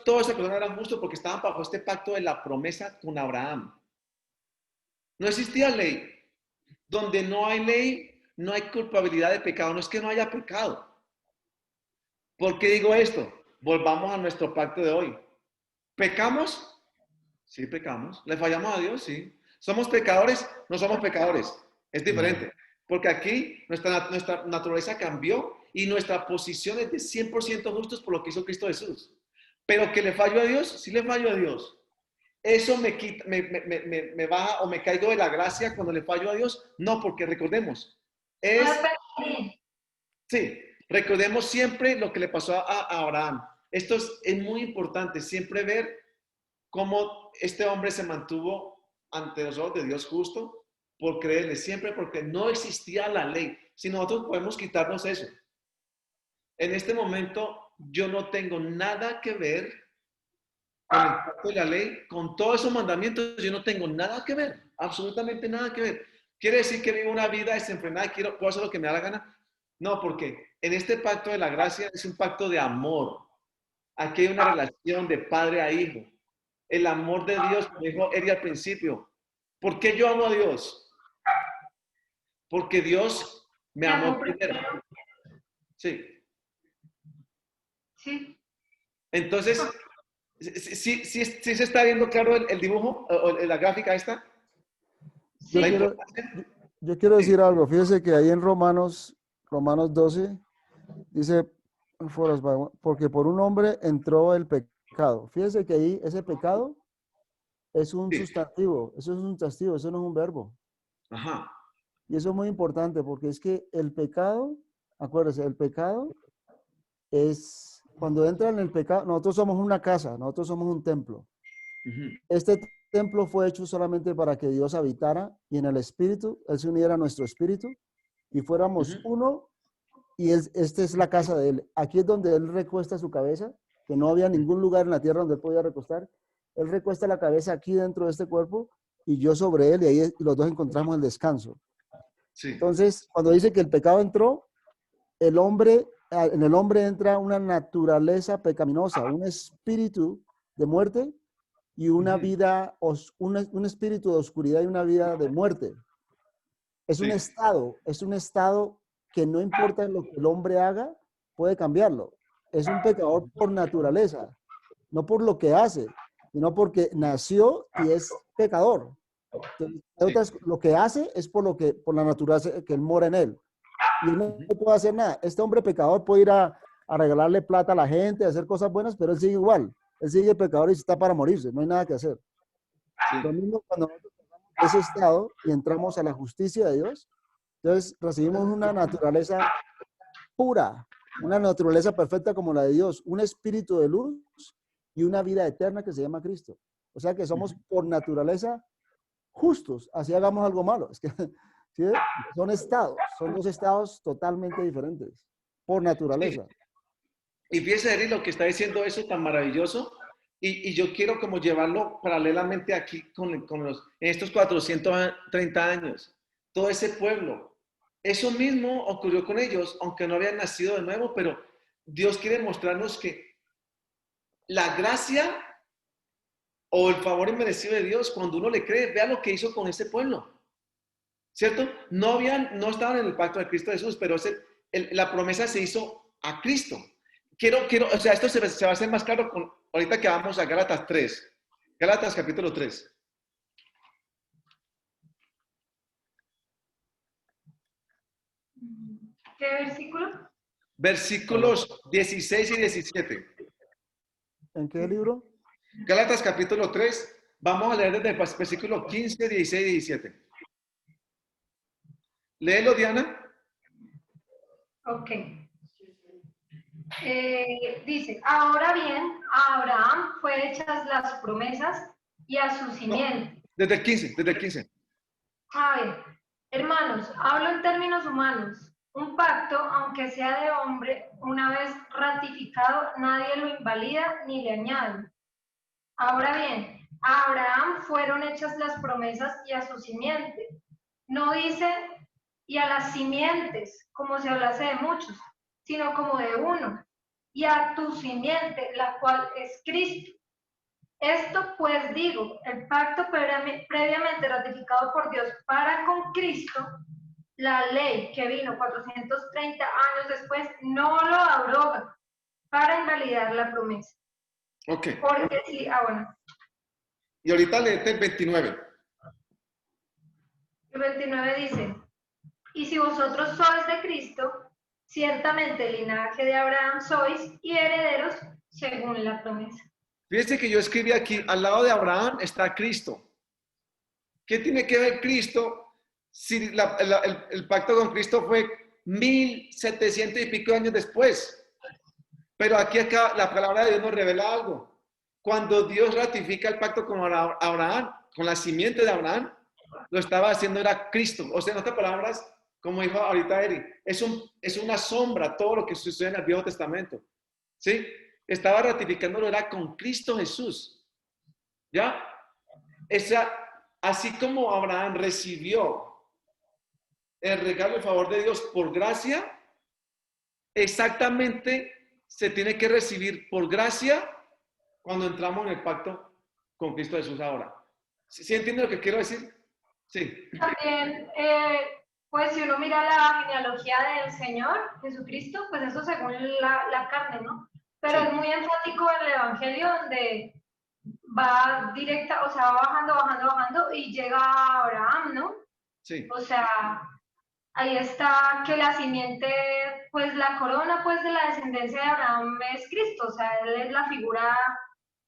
A: todas esas personas eran justos porque estaban bajo este pacto de la promesa con Abraham. No existía ley. Donde no hay ley, no hay culpabilidad de pecado. No es que no haya pecado. ¿Por qué digo esto? Volvamos a nuestro pacto de hoy. ¿Pecamos? Sí, pecamos. ¿Le fallamos a Dios? Sí. ¿Somos pecadores? No somos pecadores. Es diferente. Porque aquí nuestra naturaleza cambió y nuestra posición es de 100% justos por lo que hizo Cristo Jesús. Pero que le fallo a Dios, sí le fallo a Dios. ¿Eso me quita, me baja o me caigo de la gracia cuando le fallo a Dios? No, porque recordemos. Sí, recordemos siempre lo que le pasó a Abraham. Esto es muy importante, siempre ver cómo este hombre se mantuvo ante los ojos de Dios justo por creerle, siempre porque no existía la ley. Si nosotros podemos quitarnos eso. En este momento yo no tengo nada que ver con el pacto de la ley, con todos esos mandamientos, yo no tengo nada que ver, absolutamente nada que ver. ¿Quiere decir que vivo una vida desenfrenada y puedo hacer lo que me da la gana? No, porque en este pacto de la gracia es un pacto de amor. Aquí hay una relación de padre a hijo. El amor de Dios, como dijo Eri al principio. ¿Por qué yo amo a Dios? Porque Dios me amó primero. Sí.
E: Sí.
A: Entonces, ¿sí se está viendo claro el dibujo o la gráfica esta?
B: Sí. Yo quiero decir algo. Fíjese que ahí en Romanos 12 dice, porque por un hombre entró el pecado. Fíjese que ahí ese pecado es un sustantivo, eso es un sustantivo, eso no es un verbo.
A: Ajá.
B: Y eso es muy importante porque es que el pecado, acuérdese, el pecado es, cuando entra en el pecado, nosotros somos una casa, nosotros somos un templo. Este templo fue hecho solamente para que Dios habitara y en el espíritu, Él se uniera a nuestro espíritu y fuéramos uno y esta es la casa de Él. Aquí es donde Él recuesta su cabeza, que no había ningún lugar en la tierra donde Él podía recostar. Él recuesta la cabeza aquí dentro de este cuerpo y yo sobre él, y ahí los dos encontramos el descanso.
A: Sí.
B: Entonces, cuando dice que el pecado entró, en el hombre entra una naturaleza pecaminosa, un espíritu de muerte y una vida, un espíritu de oscuridad y una vida de muerte. Es
A: Sí.
B: un estado que no importa lo que el hombre haga, puede cambiarlo. Es un pecador por naturaleza, no por lo que hace, sino porque nació y es pecador. Entonces, lo que hace es por la naturaleza que él mora en él. Y él no puede hacer nada. Este hombre pecador puede ir a regalarle plata a la gente, a hacer cosas buenas, pero él sigue igual. Él sigue pecador y está para morirse. No hay nada que hacer.
A: Sí.
B: Lo mismo cuando nosotros pasamos de ese estado y entramos a la justicia de Dios, entonces recibimos una naturaleza pura, una naturaleza perfecta como la de Dios, un espíritu de luz y una vida eterna que se llama Cristo. O sea que somos por naturaleza justos, así hagamos algo malo. Es que ¿sí? Son dos estados totalmente diferentes, por naturaleza.
A: Y fíjese, Eri, lo que está diciendo eso tan maravilloso, y yo quiero como llevarlo paralelamente aquí en estos 430 años, todo ese pueblo. Eso mismo ocurrió con ellos, aunque no habían nacido de nuevo, pero Dios quiere mostrarnos que la gracia o el favor inmerecido de Dios, cuando uno le cree, vea lo que hizo con ese pueblo. ¿Cierto? No estaban en el pacto de Cristo Jesús, pero la promesa se hizo a Cristo. O sea, esto se va a hacer más claro ahorita que vamos a Gálatas 3. Gálatas capítulo 3.
E: ¿Qué versículo?
A: Versículos 16 y 17.
B: ¿En qué libro?
A: Gálatas capítulo 3. Vamos a leer desde el versículo 15, 16 y 17. Léelo, Diana.
E: Ok. Dice, ahora bien, a Abraham fue hechas las promesas y a su simiente.
A: Desde el 15.
E: A ver, hermanos, hablo en términos humanos. Un pacto, aunque sea de hombre, una vez ratificado, nadie lo invalida ni le añade. Ahora bien, a Abraham fueron hechas las promesas y a su simiente. No dice y a las simientes, como se hablase de muchos, sino como de uno, y a tu simiente, la cual es Cristo. Esto pues digo, el pacto previamente ratificado por Dios para con Cristo, la ley que vino 430 años después, no lo abroga para invalidar la promesa.
A: Ok.
E: Porque sí, bueno.
A: Y ahorita léete el 29.
E: El 29 dice, y si vosotros sois de Cristo, ciertamente el linaje de Abraham sois y herederos según la promesa.
A: Fíjense que yo escribí aquí, al lado de Abraham está Cristo. ¿Qué tiene que ver Cristo si el pacto con Cristo fue 1700 y pico años después? Pero aquí acá la palabra de Dios nos revela algo. Cuando Dios ratifica el pacto con Abraham, con la simiente de Abraham, lo estaba haciendo era Cristo. O sea, en otras palabras, como dijo ahorita Eri, es una sombra todo lo que sucede en el Viejo Testamento. ¿Sí? Estaba ratificándolo era con Cristo Jesús. ¿Ya? Así como Abraham recibió el regalo, el favor de Dios por gracia, exactamente se tiene que recibir por gracia cuando entramos en el pacto con Cristo Jesús ahora. ¿Sí entiende lo que quiero decir? Sí.
E: También, pues si uno mira la genealogía del Señor Jesucristo, pues eso según la carne, ¿no? Pero
A: Sí.
E: es muy enfático en el Evangelio donde va directa, o sea, va bajando y llega a Abraham, ¿no?
A: Sí.
E: O sea, ahí está que la simiente, pues la corona pues de la descendencia de Abraham es Cristo, o sea, él es la figura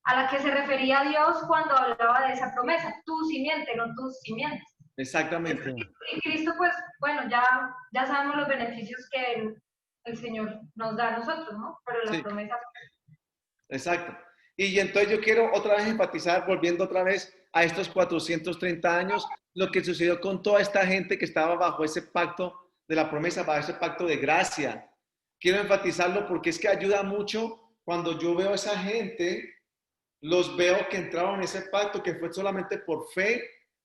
E: a la que se refería Dios cuando hablaba de esa promesa, tu simiente, no tus simientes.
A: Exactamente.
E: Y Cristo, pues, bueno, ya sabemos los beneficios que el Señor nos da a nosotros, ¿no? Pero la
A: Sí.
E: promesa...
A: Exacto. Y entonces yo quiero otra vez enfatizar, volviendo otra vez a estos 430 años, lo que sucedió con toda esta gente que estaba bajo ese pacto de la promesa, bajo ese pacto de gracia. Quiero enfatizarlo porque es que ayuda mucho cuando yo veo a esa gente, los veo que entraron en ese pacto que fue solamente por fe,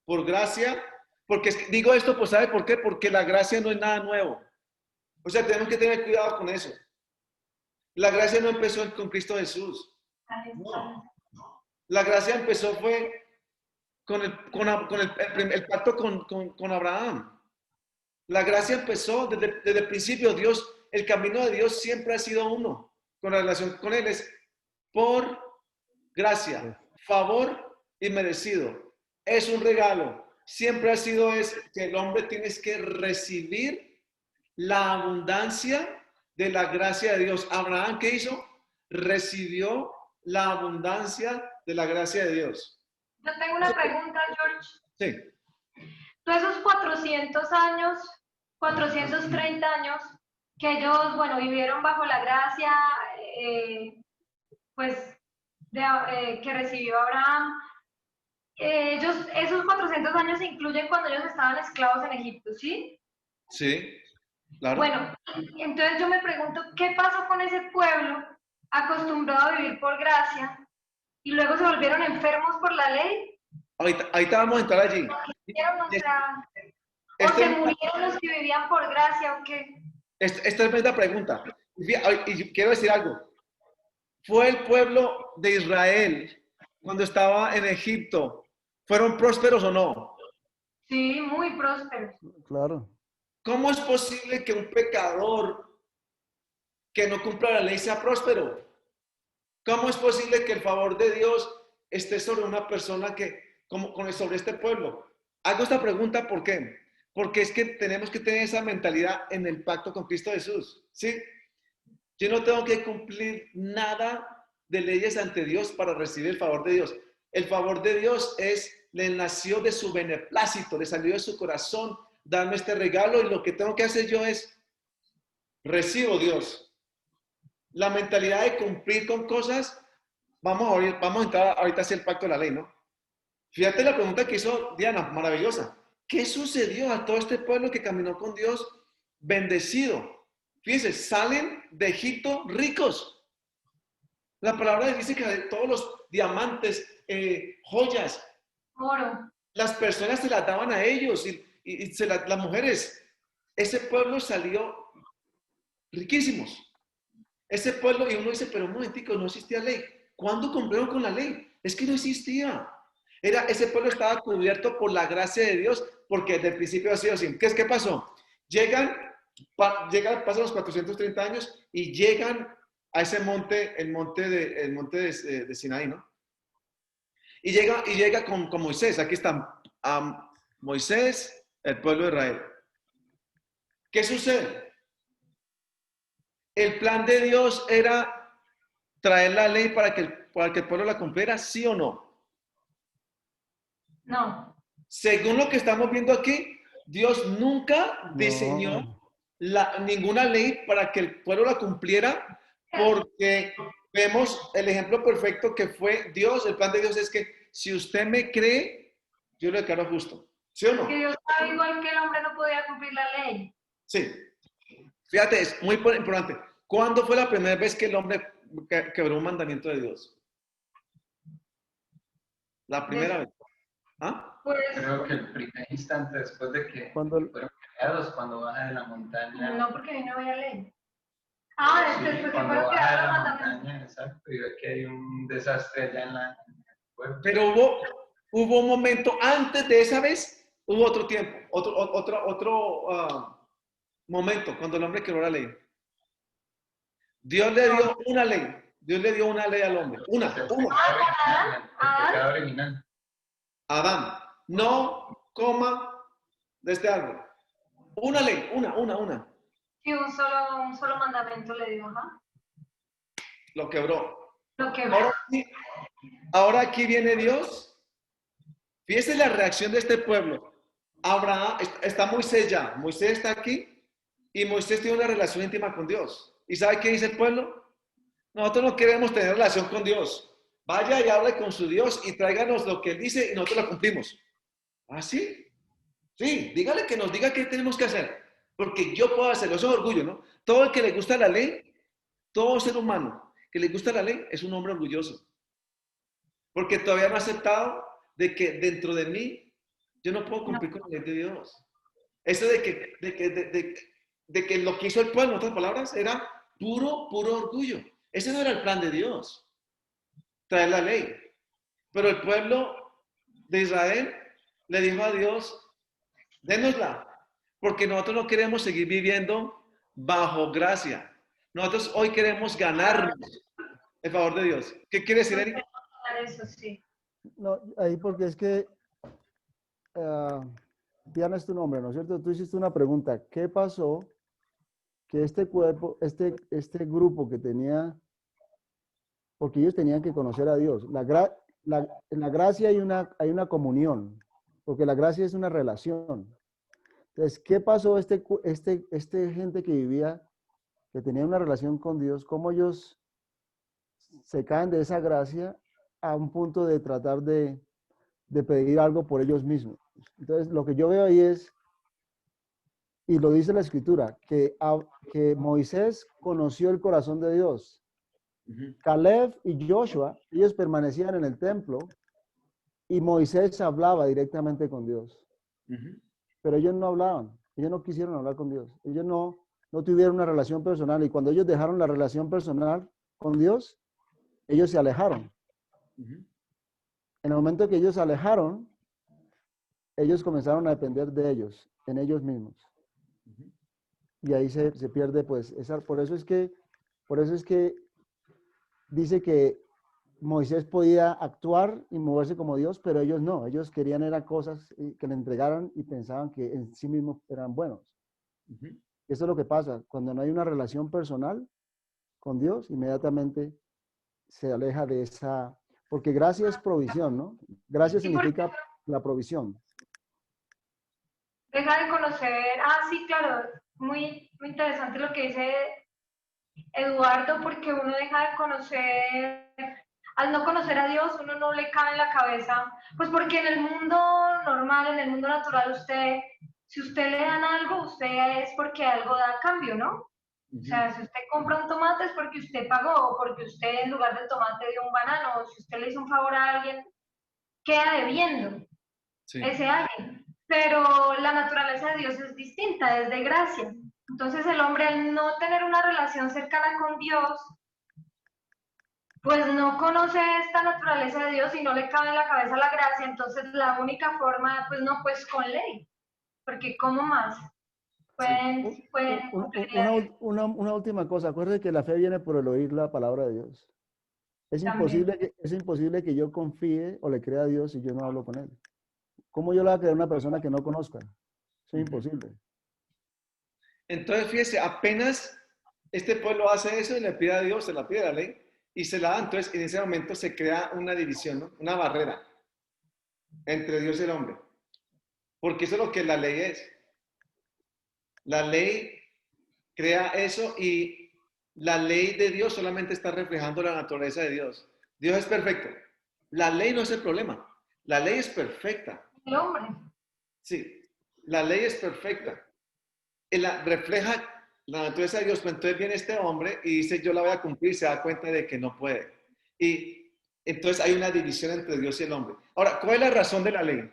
A: por gracia, porque digo esto, pues ¿sabe por qué? Porque la gracia no es nada nuevo. O sea, tenemos que tener cuidado con eso. La gracia no empezó con Cristo Jesús. No. La gracia empezó fue con el pacto con Abraham. La gracia empezó desde el principio. Dios, el camino de Dios siempre ha sido uno. Con la relación con Él es por gracia, favor y merecido. Es un regalo. Siempre ha sido que el hombre tiene que recibir la abundancia de la gracia de Dios. Abraham, ¿qué hizo? Recibió la abundancia de la gracia de Dios.
E: Yo tengo una pregunta, George.
A: Sí.
E: Tú esos 400 años, 430 años, que ellos, bueno, vivieron bajo la gracia, que recibió Abraham, esos 400 años se incluyen cuando ellos estaban esclavos en Egipto, ¿sí?
A: Sí, claro.
E: Bueno, entonces yo me pregunto, ¿qué pasó con ese pueblo acostumbrado a vivir por gracia y luego se volvieron enfermos por la ley?
A: Ahorita vamos a entrar allí.
E: ¿O se murieron los que vivían por gracia o qué?
A: Esta es tremenda pregunta. Y quiero decir algo. ¿Fue el pueblo de Israel cuando estaba en Egipto? ¿Fueron prósperos o no?
E: Sí, muy prósperos.
B: Claro.
A: ¿Cómo es posible que un pecador que no cumpla la ley sea próspero? ¿Cómo es posible que el favor de Dios esté sobre una persona sobre este pueblo? Hago esta pregunta, ¿por qué? Porque es que tenemos que tener esa mentalidad en el pacto con Cristo Jesús, ¿sí? Yo no tengo que cumplir nada de leyes ante Dios para recibir el favor de Dios. El favor de Dios le nació de su beneplácito, le salió de su corazón, darme este regalo, y lo que tengo que hacer yo es, recibo Dios. La mentalidad de cumplir con cosas, vamos a entrar ahorita hacia el pacto de la ley, ¿no? Fíjate la pregunta que hizo Diana, maravillosa. ¿Qué sucedió a todo este pueblo que caminó con Dios bendecido? Fíjense, salen de Egipto ricos. La palabra dice que todos los diamantes, joyas,
E: oro,
A: las personas se las daban a ellos y las mujeres. Ese pueblo salió riquísimos. Ese pueblo, y uno dice, pero un momentico, no existía ley. ¿Cuándo cumplieron con la ley? Es que no existía. Ese pueblo estaba cubierto por la gracia de Dios, porque desde el principio ha sido así. ¿Qué pasó? Pasan los 430 años y llegan a ese monte, el monte de Sinaí, ¿no? Y llega con Moisés. Aquí está Moisés, el pueblo de Israel. ¿Qué sucede? El plan de Dios era traer la ley para que el pueblo la cumpliera, ¿sí o no?
E: no.
A: Según lo que estamos viendo aquí, Dios nunca diseñó ninguna ley para que el pueblo la cumpliera, porque vemos el ejemplo perfecto que fue Dios. El plan de Dios es que si usted me cree, yo lo declaro justo. ¿Sí o no?
E: Que Dios sabe igual que el hombre no podía cumplir la ley.
A: Sí. Fíjate, es muy importante. ¿Cuándo fue la primera vez que el hombre quebró un mandamiento de Dios? La primera vez. ¿Ah?
E: Pues,
C: Creo que el primer instante después de que fueron creados, cuando baja de la montaña.
E: no, porque no había ley.
C: Sí,
E: Después que
C: cuando
E: fueron
C: baja de
E: creados
C: la
E: los mandamientos.
C: montaña, exacto, y ve que hay un desastre allá en el pueblo.
A: Pero hubo un momento antes de esa vez, hubo otro tiempo, otro momento cuando el hombre quebró la ley. Dios le dio una ley. Dios le dio una ley al hombre.
C: El pecado original.
A: Adán, no coma de este árbol. Una ley, una.
E: Sí, un solo mandamiento le dio, ajá.
A: Lo quebró.
E: Lo quebró.
A: Ahora aquí viene Dios. Fíjese la reacción de este pueblo. Abraham, está Moisés ya. Moisés está aquí y Moisés tiene una relación íntima con Dios. ¿Y sabe qué dice el pueblo? Nosotros no queremos tener relación con Dios. Vaya y hable con su Dios y tráiganos lo que Él dice y nosotros lo cumplimos. ¿Ah, sí? Sí, dígale que nos diga qué tenemos que hacer. Porque yo puedo hacerlo. Eso es orgullo, ¿no? Todo el que le gusta la ley, todo ser humano que le gusta la ley es un hombre orgulloso. Porque todavía no ha aceptado de que dentro de mí Yo no puedo cumplir con la ley de Dios. Eso de que lo que hizo el pueblo, en otras palabras, era puro orgullo. Ese no era el plan de Dios, traer la ley. Pero el pueblo de Israel le dijo a Dios, dénosla, porque nosotros no queremos seguir viviendo bajo gracia. Nosotros hoy queremos ganarnos el favor de Dios. ¿Qué quiere decir, Eric?
E: Eso sí.
B: No, ahí porque es que Diana es tu nombre, ¿no es cierto? Tú hiciste una pregunta. ¿Qué pasó que este cuerpo, este grupo que tenía, porque ellos tenían que conocer a Dios? En la gracia hay una comunión, porque la gracia es una relación. Entonces, ¿qué pasó este gente que vivía, que tenía una relación con Dios? ¿Cómo ellos se caen de esa gracia a un punto de tratar de pedir algo por ellos mismos? Entonces, lo que yo veo ahí es, y lo dice la Escritura, que Moisés conoció el corazón de Dios. Caleb y Joshua, ellos permanecían en el templo y Moisés hablaba directamente con Dios. Pero ellos no hablaban, ellos no quisieron hablar con Dios, ellos no tuvieron una relación personal, y cuando ellos dejaron la relación personal con Dios, ellos se alejaron. En el momento que ellos se alejaron, ellos comenzaron a depender de ellos, en ellos mismos. Y ahí se pierde, pues, por eso es que dice que Moisés podía actuar y moverse como Dios, pero ellos no. Ellos querían era cosas que le entregaran y pensaban que en sí mismos eran buenos. Eso es lo que pasa. Cuando no hay una relación personal con Dios, inmediatamente se aleja de esa... Porque gracia es provisión, ¿no? Gracia significa la provisión.
E: Deja de conocer, sí, claro, muy, muy interesante lo que dice Eduardo, porque uno deja de conocer, al no conocer a Dios, uno no le cabe en la cabeza, pues porque en el mundo normal, en el mundo natural, si usted le dan algo, usted es porque algo da a cambio, ¿no? O sea, si usted compra un tomate es porque usted pagó, o porque usted en lugar del tomate dio un banano, o si usted le hizo un favor a alguien, queda debiendo ese alguien. Pero la naturaleza de Dios es distinta, es de gracia. Entonces el hombre, al no tener una relación cercana con Dios, pues no conoce esta naturaleza de Dios y no le cabe en la cabeza la gracia. Entonces la única forma, pues con ley, porque ¿cómo más?
B: Una última cosa. Acuérdate que la fe viene por el oír la palabra de Dios. Es imposible que yo confíe o le crea a Dios si yo no hablo con Él. ¿Cómo yo le voy a creer a una persona que no conozca? Eso es imposible.
A: Entonces, fíjese, apenas este pueblo hace eso y le pide a Dios, se la pide la ley y se la da. Entonces, en ese momento se crea una división, ¿no? Una barrera entre Dios y el hombre. Porque eso es lo que la ley es. La ley crea eso y la ley de Dios solamente está reflejando la naturaleza de Dios. Dios es perfecto. La ley no es el problema. La ley es perfecta.
E: El hombre.
A: Sí, la ley es perfecta. Refleja la naturaleza de Dios, pero entonces viene este hombre y dice, yo la voy a cumplir, y se da cuenta de que no puede. Y entonces hay una división entre Dios y el hombre. Ahora, ¿cuál es la razón de la ley?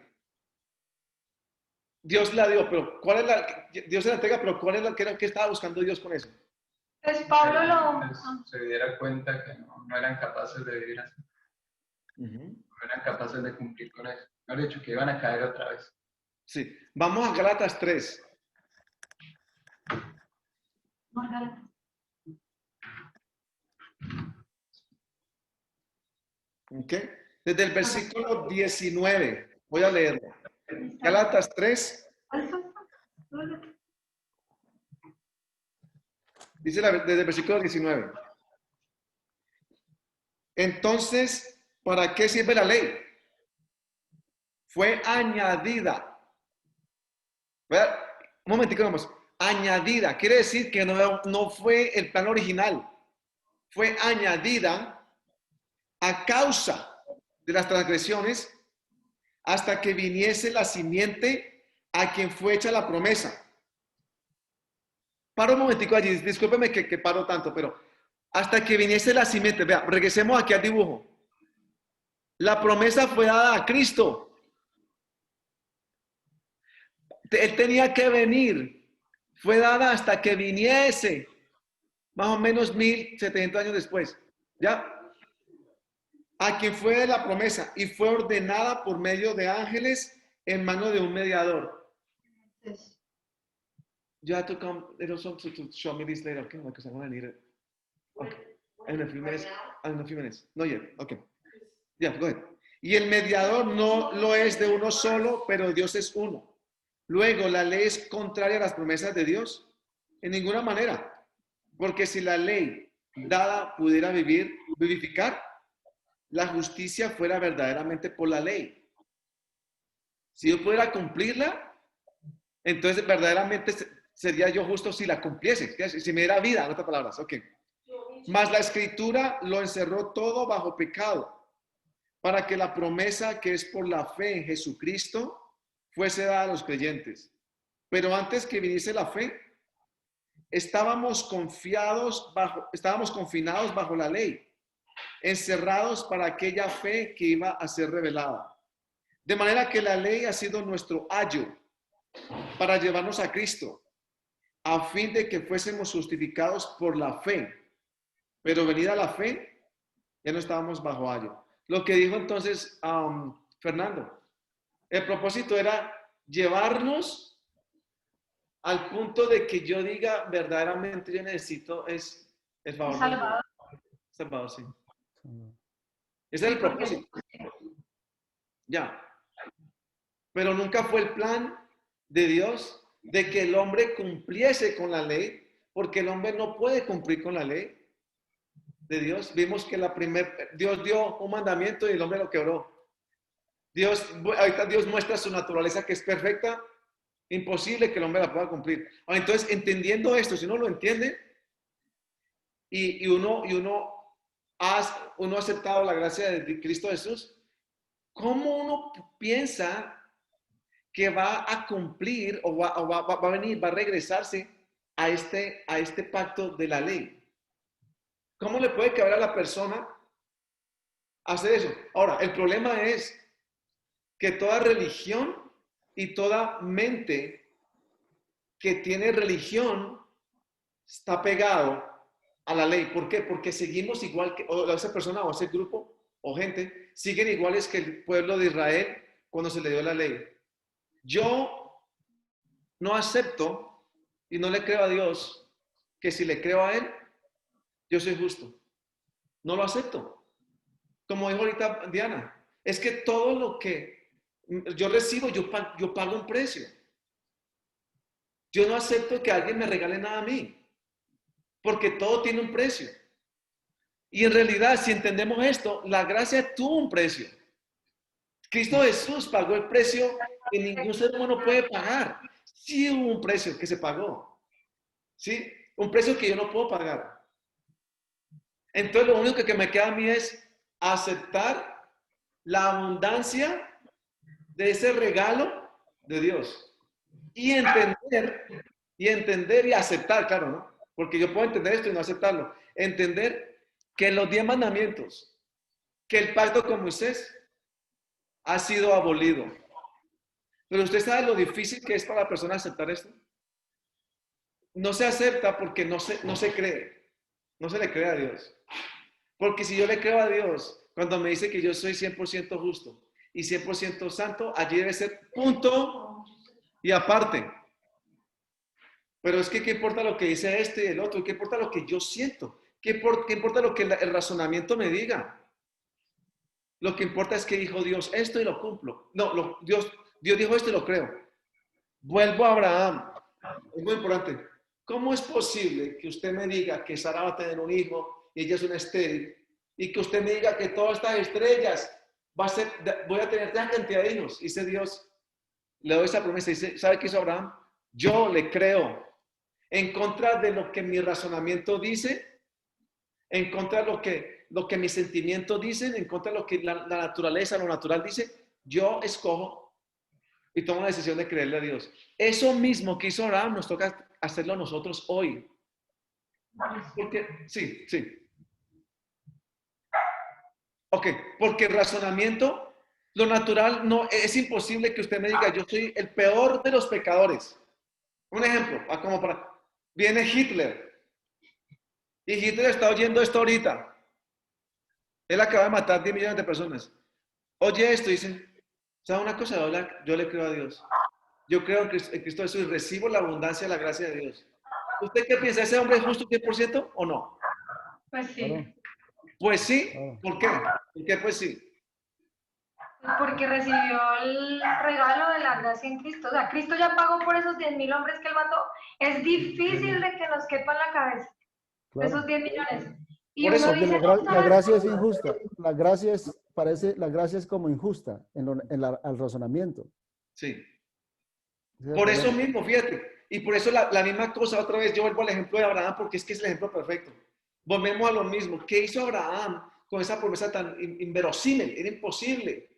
A: Dios la dio, pero Dios se la entrega, pero ¿cuál es qué estaba buscando Dios con eso?
E: Pues Pablo
C: se diera cuenta que no eran capaces de vivir así. No eran capaces de cumplir con eso. No han dicho que iban a caer otra vez.
A: Sí. Vamos a Gálatas 3. ¿Ok? Desde el versículo 19. Voy a leerlo. Gálatas 3. Dice desde el versículo 19. Entonces, ¿para qué sirve la ley? Fue añadida. Un momentico, vamos. Añadida. Quiere decir que no fue el plan original. Fue añadida a causa de las transgresiones hasta que viniese la simiente a quien fue hecha la promesa. Paro un momentico allí. Discúlpeme que paro tanto, pero hasta que viniese la simiente. Vea, regresemos aquí al dibujo. La promesa fue dada a Cristo. Él tenía que venir. Fue dada hasta que viniese. Más o menos 1700 años después. ¿Ya? A quien fue la promesa y fue ordenada por medio de ángeles en mano de un mediador.
E: Entonces,
A: You have to come, to show me this later, okay? Because I'm gonna need it. Okay. In a few minutes. In a few minutes. No yet. Okay. Yeah, go ahead. Y el mediador no lo es de uno solo, pero Dios es uno. Luego, ¿la ley es contraria a las promesas de Dios? En ninguna manera. Porque si la ley dada pudiera vivificar, la justicia fuera verdaderamente por la ley. Si yo pudiera cumplirla, entonces verdaderamente sería yo justo si la cumpliese. Si me diera vida, en otras palabras. Ok. Mas la escritura lo encerró todo bajo pecado, para que la promesa que es por la fe en Jesucristo fuese dada a los creyentes. Pero antes que viniese la fe, estábamos confinados bajo la ley, encerrados para aquella fe que iba a ser revelada. De manera que la ley ha sido nuestro ayo para llevarnos a Cristo, a fin de que fuésemos justificados por la fe. Pero venida la fe, ya no estábamos bajo ayo. Lo que dijo entonces Fernando, el propósito era llevarnos al punto de que yo diga verdaderamente yo necesito es el favor de
E: Salvador.
A: Dios. Salvador, sí. Ese es el propósito. Ya. Pero nunca fue el plan de Dios de que el hombre cumpliese con la ley, porque el hombre no puede cumplir con la ley de Dios. Vimos que Dios dio un mandamiento y el hombre lo quebró. Ahorita Dios muestra su naturaleza que es perfecta, imposible que el hombre la pueda cumplir. Entonces, entendiendo esto, si uno lo entiende y uno ha aceptado la gracia de Cristo Jesús, ¿cómo uno piensa que va a cumplir o va a venir, va a regresarse a este pacto de la ley? ¿Cómo le puede caber a la persona hacer eso? Ahora, el problema es que toda religión y toda mente que tiene religión está pegado a la ley. ¿Por qué? Porque seguimos igual que o esa persona o ese grupo o gente siguen iguales que el pueblo de Israel cuando se le dio la ley. Yo no acepto y no le creo a Dios que si le creo a Él, yo soy justo. No lo acepto. Como dijo ahorita Diana, es que todo lo que yo recibo, yo pago un precio. Yo no acepto que alguien me regale nada a mí, porque todo tiene un precio. Y en realidad, si entendemos esto, la gracia tuvo un precio. Cristo Jesús pagó el precio que ningún ser humano puede pagar. Sí hubo un precio que se pagó. ¿Sí? Un precio que yo no puedo pagar. Entonces lo único que me queda a mí es aceptar la abundancia de ese regalo de Dios. Y entender y aceptar, claro, ¿no? Porque yo puedo entender esto y no aceptarlo. Entender que los 10 mandamientos, que el pacto con Moisés ha sido abolido. Pero usted sabe lo difícil que es para la persona aceptar esto. No se acepta porque no se cree. No se le cree a Dios. Porque si yo le creo a Dios, cuando me dice que yo soy 100% justo y 100% santo, allí debe ser punto y aparte. Pero es que ¿qué importa lo que dice este y el otro? ¿Qué importa lo que yo siento? ¿Qué importa lo que el razonamiento me diga? Lo que importa es que dijo Dios esto y lo cumplo. No, Dios dijo esto y lo creo. Vuelvo a Abraham. Es muy importante. ¿Cómo es posible que usted me diga que Sara va a tener un hijo y ella es una estéril? Y que usted me diga que todas estas estrellas voy a tener gran cantidad de hijos. Dice Dios, le doy esa promesa. Dice, ¿sabe qué hizo Abraham? Yo le creo. En contra de lo que mi razonamiento dice, en contra de lo que mis sentimientos dicen, en contra de lo que la naturaleza, lo natural dice, yo escojo y tomo la decisión de creerle a Dios. Eso mismo que hizo Abraham nos toca hacerlo nosotros hoy. Porque, sí. Ok, porque el razonamiento Lo natural no, es imposible que usted me diga, yo soy el peor de los pecadores. Un ejemplo, viene Hitler, y Hitler está oyendo esto ahorita. Él acaba de matar 10 millones de personas. Oye esto, dice, ¿sabe una cosa? Yo le creo a Dios. Yo creo en Cristo Jesús y recibo la abundancia de la gracia de Dios. ¿Usted qué piensa? ¿Ese hombre es justo 100% o no?
E: Pues sí.
B: Claro.
A: Pues sí.
B: Claro.
A: ¿Por qué? ¿Por qué? Pues sí.
E: Porque recibió el regalo de la gracia en Cristo. O sea, Cristo ya pagó por esos 10.000 hombres que él mató. Es difícil de que nos quepa en la cabeza
B: Claro.
E: esos 10 millones. Y
A: Por eso,
E: uno
B: Porque
E: dice,
B: la gracia es injusta. La gracia es como injusta al razonamiento.
A: Sí.
B: Ese es el
A: Por eso
B: problema.
A: mismo, fíjate. Y por eso la misma cosa, otra vez, yo vuelvo al ejemplo de Abraham, porque es que es el ejemplo perfecto. Volvemos a lo mismo. ¿Qué hizo Abraham con esa promesa tan inverosímil? Era imposible.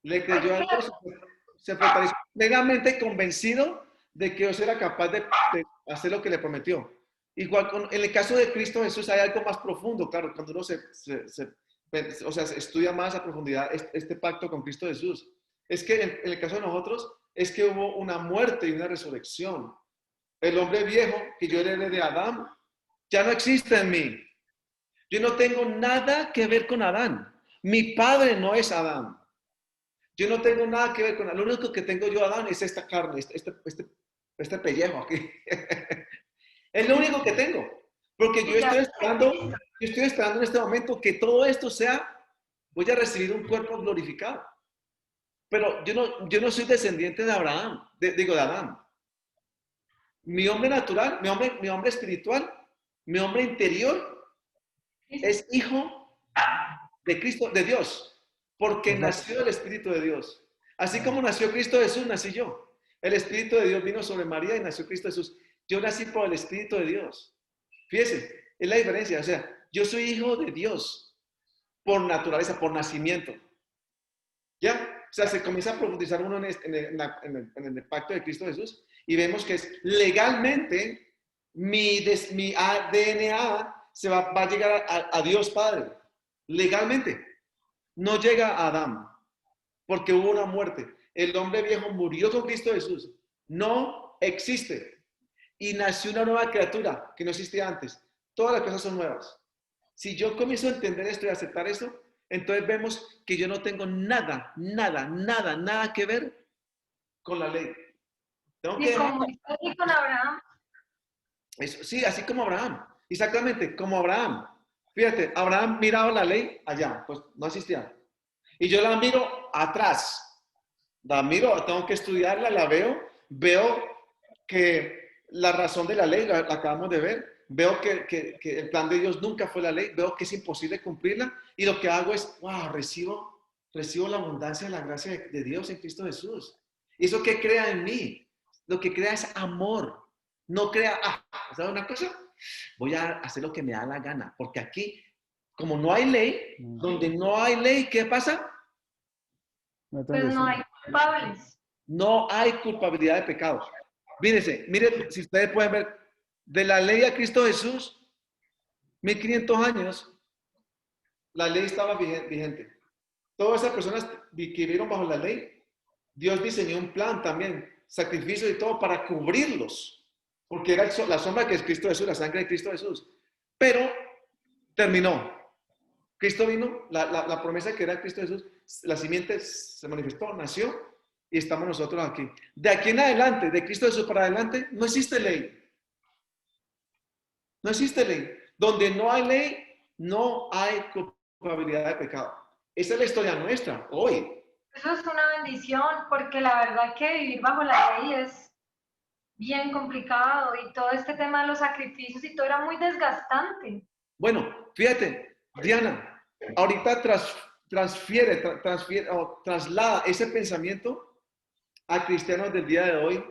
A: Le creyó a Dios, se fortaleció plenamente convencido de que Dios era capaz de hacer lo que le prometió. Igual, en el caso de Cristo Jesús hay algo más profundo, claro, cuando uno se estudia más a profundidad este pacto con Cristo Jesús. Es que en el caso de nosotros, es que hubo una muerte y una resurrección. El hombre viejo que yo heredé de Adán, ya no existe en mí. Yo no tengo nada que ver con Adán. Mi padre no es Adán. Yo no tengo nada que ver con Adán. Lo único que tengo yo, Adán, es esta carne, este pellejo aquí. Es lo único que tengo. Porque yo estoy esperando en este momento que todo esto voy a recibir un cuerpo glorificado. Pero yo no soy descendiente de Abraham, de Adán. Mi hombre natural, mi hombre espiritual, mi hombre interior es hijo de Cristo, de Dios, porque nació el Espíritu de Dios. Así como nació Cristo Jesús, nací yo. El Espíritu de Dios vino sobre María y nació Cristo Jesús. Yo nací por el Espíritu de Dios. Fíjense, es la diferencia. O sea, yo soy hijo de Dios por naturaleza, por nacimiento. ¿Ya? O sea, se comienza a profundizar uno en el pacto de Cristo Jesús y vemos que es legalmente mi DNA va a llegar a Dios Padre. Legalmente. No llega a Adán porque hubo una muerte. El hombre viejo murió con Cristo Jesús. No existe. Y nació una nueva criatura que no existía antes. Todas las cosas son nuevas. Si yo comienzo a entender esto y a aceptar esto, entonces vemos que yo no tengo nada que ver con la ley. Tengo que
E: ni con Abraham.
A: Eso, sí, así como Abraham. Exactamente, como Abraham. Fíjate, Abraham miraba la ley allá, pues no existía. Y yo la miro atrás. La miro, tengo que estudiarla, la veo que la razón de la ley, la acabamos de ver, veo que el plan de Dios nunca fue la ley, veo que es imposible cumplirla y lo que hago es, wow, recibo la abundancia de la gracia de Dios en Cristo Jesús. Y eso que crea en mí, lo que crea es amor, no crea, ¿sabes una cosa? Voy a hacer lo que me da la gana, porque aquí, como no hay ley, donde no hay ley, ¿qué pasa?
E: Pues no hay culpables.
A: No hay culpabilidad de pecado. Miren, si ustedes pueden ver, de la ley a Cristo Jesús, 1500 años, la ley estaba vigente. Todas esas personas que vivieron bajo la ley, Dios diseñó un plan también, sacrificios y todo para cubrirlos, porque era la sombra que es Cristo Jesús, la sangre de Cristo Jesús. Pero terminó. Cristo vino, la promesa que era Cristo Jesús, la simiente se manifestó, nació y estamos nosotros aquí. De aquí en adelante, de Cristo Jesús para adelante, no existe ley. No existe ley. Donde no hay ley, no hay culpabilidad de pecado. Esa es la historia nuestra hoy.
E: Eso es una bendición, porque la verdad que vivir bajo la ley es bien complicado y todo este tema de los sacrificios y todo era muy desgastante.
A: Bueno, fíjate, Diana, ahorita traslada ese pensamiento a cristianos del día de hoy,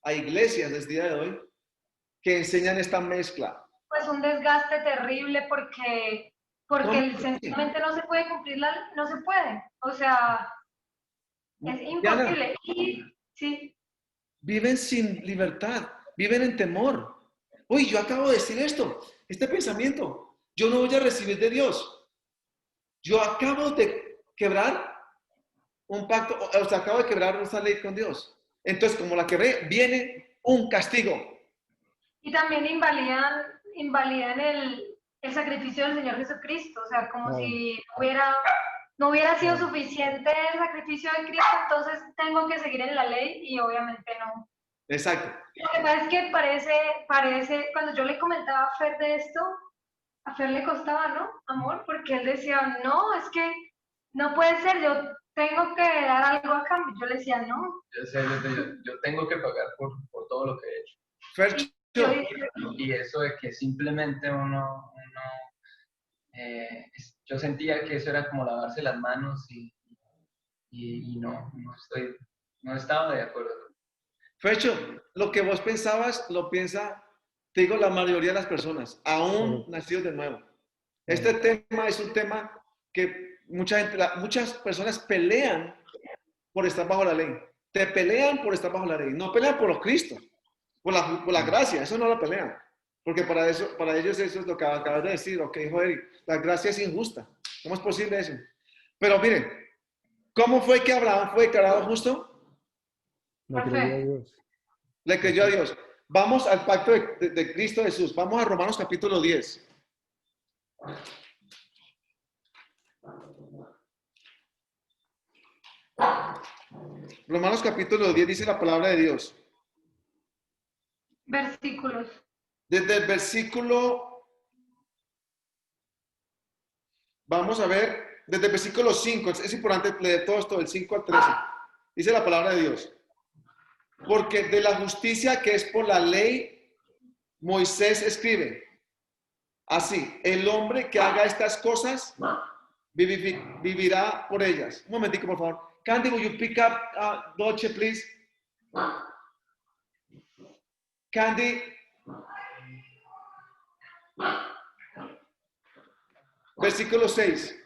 A: a iglesias del día de hoy, que enseñan esta mezcla.
E: Pues un desgaste terrible porque sencillamente no se puede cumplir no se puede. O sea, es imposible. Sí.
A: Viven sin libertad, viven en temor. Uy, yo acabo de decir este pensamiento, yo no voy a recibir de Dios. Yo acabo de quebrar un pacto, o sea, acabo de quebrar esa ley con Dios. Entonces, como la quebré, viene un castigo.
E: Y también invalidan el sacrificio del Señor Jesucristo, o sea, como si no hubiera sido suficiente el sacrificio de Cristo, entonces tengo que seguir en la ley y obviamente no.
A: Exacto.
E: Lo que pasa es que parece, cuando yo le comentaba a Fer de esto, a Fer le costaba, ¿no? Amor, porque él decía, no, es que no puede ser, yo tengo que dar algo a cambio. Yo le decía, no.
C: Yo tengo que pagar por todo lo que he hecho.
A: Fercho.
C: Y eso es que simplemente yo sentía que eso era como lavarse las manos y no estaba de acuerdo.
A: Fercho, lo que vos pensabas, lo piensa, te digo, la mayoría de las personas, aún nacidos de nuevo. Este tema es un tema que muchas personas pelean por estar bajo la ley. Te pelean por estar bajo la ley. No pelean por los Cristos, por la gracia. Eso no lo pelean. Porque para ellos eso es lo que acabas de decir, lo que dijo Eric. La gracia es injusta. ¿Cómo es posible eso? Pero miren, ¿cómo fue que Abraham fue declarado justo?
B: Le creyó a Dios.
A: Le creyó a Dios. Vamos al pacto de Cristo Jesús. Vamos a Romanos capítulo 10. Romanos capítulo 10 dice la palabra de Dios.
E: Versículos.
A: Desde el versículo, vamos a ver, desde el versículo 5, es importante leer todo esto del 5 al 13. Dice la palabra de Dios. Porque de la justicia que es por la ley, Moisés escribe. Así, el hombre que haga estas cosas vivirá por ellas. Un momentico, por favor. Candy, will you pick up Dolce, please? Candy. Versículo 6.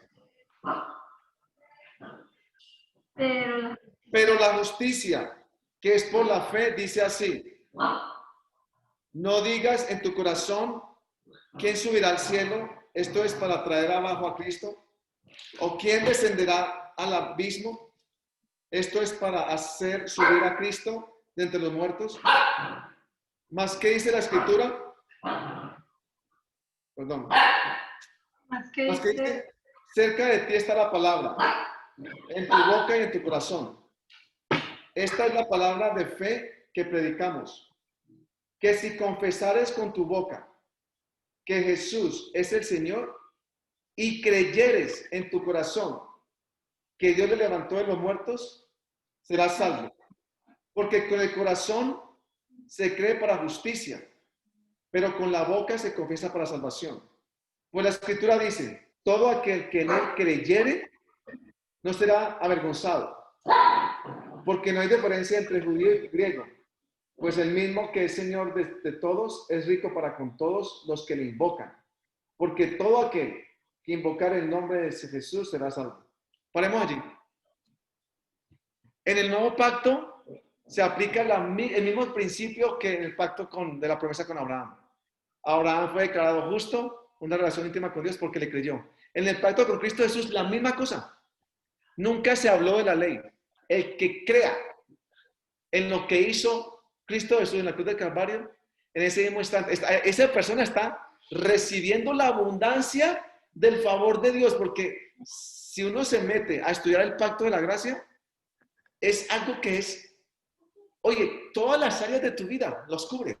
A: Pero la justicia que es por la fe dice así. No digas en tu corazón, ¿quién subirá al cielo? Esto es para traer abajo a Cristo. ¿O quién descenderá al abismo? Esto es para hacer subir a Cristo de entre los muertos. ¿Más qué dice la Escritura? Perdón.
E: Más que
A: dice, cerca de ti está la palabra, en tu boca y en tu corazón. Esta es la palabra de fe que predicamos. Que si confesares con tu boca que Jesús es el Señor y creyeres en tu corazón que Dios le levantó de los muertos, serás salvo. Porque con el corazón se cree para justicia, pero con la boca se confiesa para salvación. Pues la Escritura dice, todo aquel que en él creyere no será avergonzado, porque no hay diferencia entre judío y griego, pues el mismo que es Señor de todos es rico para con todos los que le invocan, porque todo aquel que invocar el nombre de Jesús será salvo. Paremos allí. En el nuevo pacto se aplica el mismo principio que en el pacto de la promesa con Abraham. Abraham fue declarado justo, una relación íntima con Dios porque le creyó. En el pacto con Cristo Jesús, la misma cosa. Nunca se habló de la ley. El que crea en lo que hizo Cristo Jesús en la cruz del Calvario, en ese mismo instante, esa persona está recibiendo la abundancia del favor de Dios, porque si uno se mete a estudiar el pacto de la gracia, es algo que es, oye, todas las áreas de tu vida los cubre.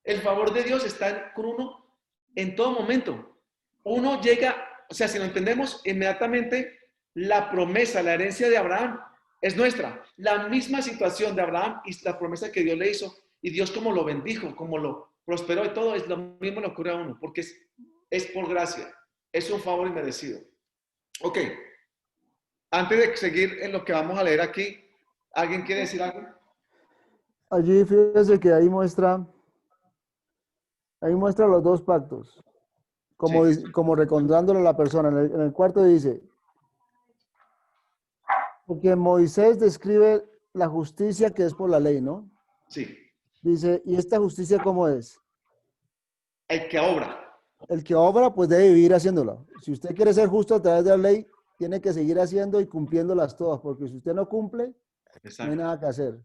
A: El favor de Dios está con uno en todo momento. Uno llega, o sea, si lo entendemos, inmediatamente la promesa, la herencia de Abraham es nuestra. La misma situación de Abraham y la promesa que Dios le hizo, y Dios como lo bendijo, como lo prosperó y todo, es lo mismo le ocurre a uno, porque es por gracia, es un favor inmerecido. Ok, antes de seguir en lo que vamos a leer aquí, ¿alguien quiere decir algo?
B: Allí fíjese que ahí muestra los dos pactos, como,
A: Sí.
B: como recordándole a la persona. En el cuarto dice, porque Moisés describe la justicia que es por la ley, ¿no?
A: Sí.
B: Dice, ¿y esta justicia cómo es?
A: El que obra.
B: El que obra, pues debe vivir haciéndola. Si usted quiere ser justo a través de la ley, tiene que seguir haciendo y cumpliéndolas todas, porque si usted no cumple, no hay
A: Exacto.
B: nada que hacer.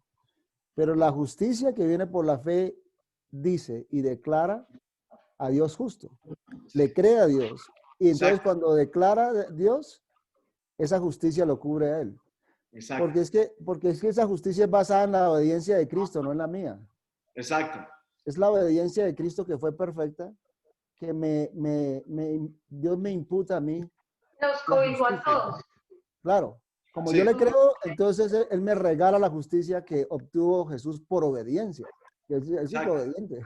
B: Pero la justicia que viene por la fe dice y declara a Dios justo. Le cree a Dios. Y entonces
A: Exacto.
B: cuando declara a Dios, esa justicia lo cubre a él.
A: Exacto.
B: Porque es que esa justicia es basada en la obediencia de Cristo, no en la mía.
A: Exacto.
B: Es la obediencia de Cristo que fue perfecta, que Dios me imputa a mí
E: Nos
B: la
E: cobijó a
B: justicia.
E: todos.
B: Claro, como
A: Sí.
B: yo le creo, entonces él me regala la justicia que obtuvo Jesús por obediencia. Él sí fue
A: Exacto.
B: obediente.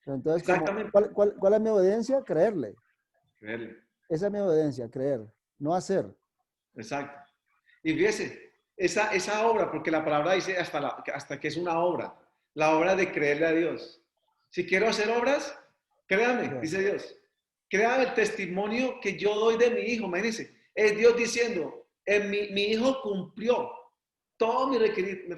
B: Entonces,
A: Exactamente.
B: ¿cuál es mi obediencia? Creerle.
A: Creerle.
B: Esa es mi obediencia, creer, no hacer.
A: Exacto. Y fíjese, esa obra, porque la palabra dice hasta que es una obra, la obra de creerle a Dios. Si quiero hacer obras, créame,
B: Claro.
A: dice Dios. Créame el testimonio que yo doy de mi hijo. Imagínense, es Dios diciendo, mi hijo cumplió todos mis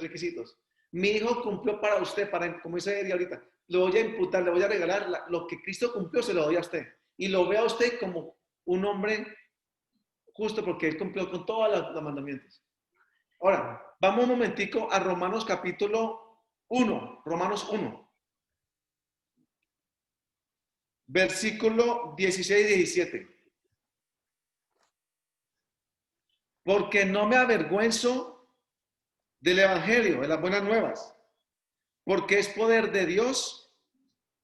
A: requisitos. Mi hijo cumplió para usted, como dice Eddie ahorita. Lo voy a imputar, le voy a regalar lo que Cristo cumplió, se lo doy a usted. Y lo veo a usted como un hombre justo porque él cumplió con todos los mandamientos. Ahora, vamos un momentico a Romanos capítulo 1, Romanos 1. Versículo 16 y 17. Porque no me avergüenzo del evangelio, de las buenas nuevas, porque es poder de Dios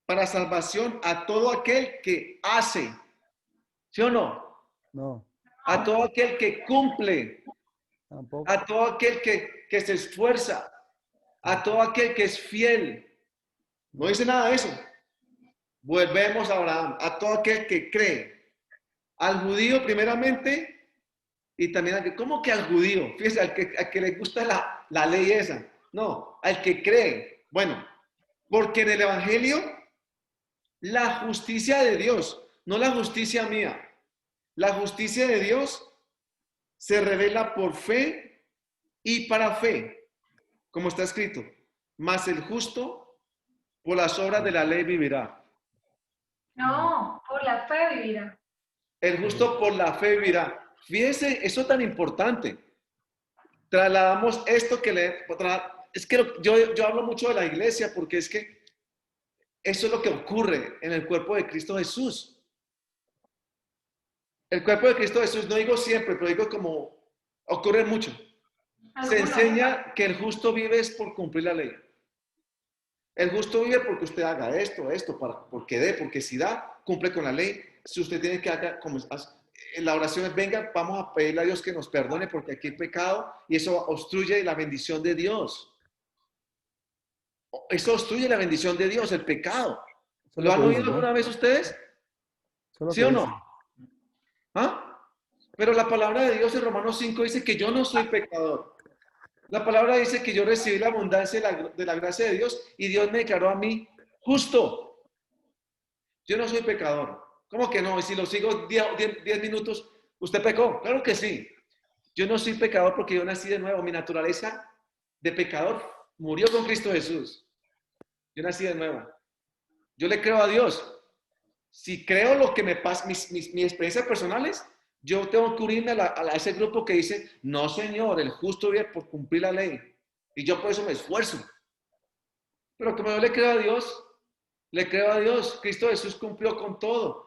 A: para salvación a todo aquel que hace, ¿sí o no?
B: No,
A: A todo aquel que cumple,
B: tampoco.
A: a todo aquel que se esfuerza, a todo aquel que es fiel. No dice nada de eso. Volvemos a Abraham, a todo aquel que cree, al judío primeramente y también al que, ¿cómo que al judío? Fíjese, al que le gusta la ley esa. No, al que cree. Bueno, porque en el evangelio la justicia de Dios, no la justicia mía, la justicia de Dios se revela por fe y para fe, como está escrito, mas el justo por las obras de la ley vivirá.
E: No, por la fe vivirá.
A: El justo por la fe vivirá. Fíjense, eso es tan importante. Trasladamos esto es que yo hablo mucho de la iglesia porque es que eso es lo que ocurre en el cuerpo de Cristo Jesús. El cuerpo de Cristo Jesús, no digo siempre, pero digo como ocurre mucho. Se enseña que el justo vive es por cumplir la ley. El justo vive porque usted haga esto, porque si da, cumple con la ley. Si usted tiene que haga, como en la oración es, venga, vamos a pedirle a Dios que nos perdone porque aquí hay pecado y eso obstruye la bendición de Dios. Eso obstruye la bendición de Dios, el pecado. ¿Lo han oído alguna vez ustedes? ¿Sí o no? ¿Ah? Pero la palabra de Dios en Romanos 5 dice que yo no soy pecador. La palabra dice que yo recibí la abundancia de la gracia de Dios y Dios me declaró a mí justo. Yo no soy pecador. ¿Cómo que no? Y si lo sigo 10 minutos, ¿usted pecó? Claro que sí. Yo no soy pecador porque yo nací de nuevo. Mi naturaleza de pecador murió con Cristo Jesús. Yo nací de nuevo. Yo le creo a Dios. Si creo lo que me pasa, mis experiencias personales, yo tengo que unirme a ese grupo que dice, no señor, el justo vive por cumplir la ley. Y yo por eso me esfuerzo. Pero como yo le creo a Dios, Cristo Jesús cumplió con todo.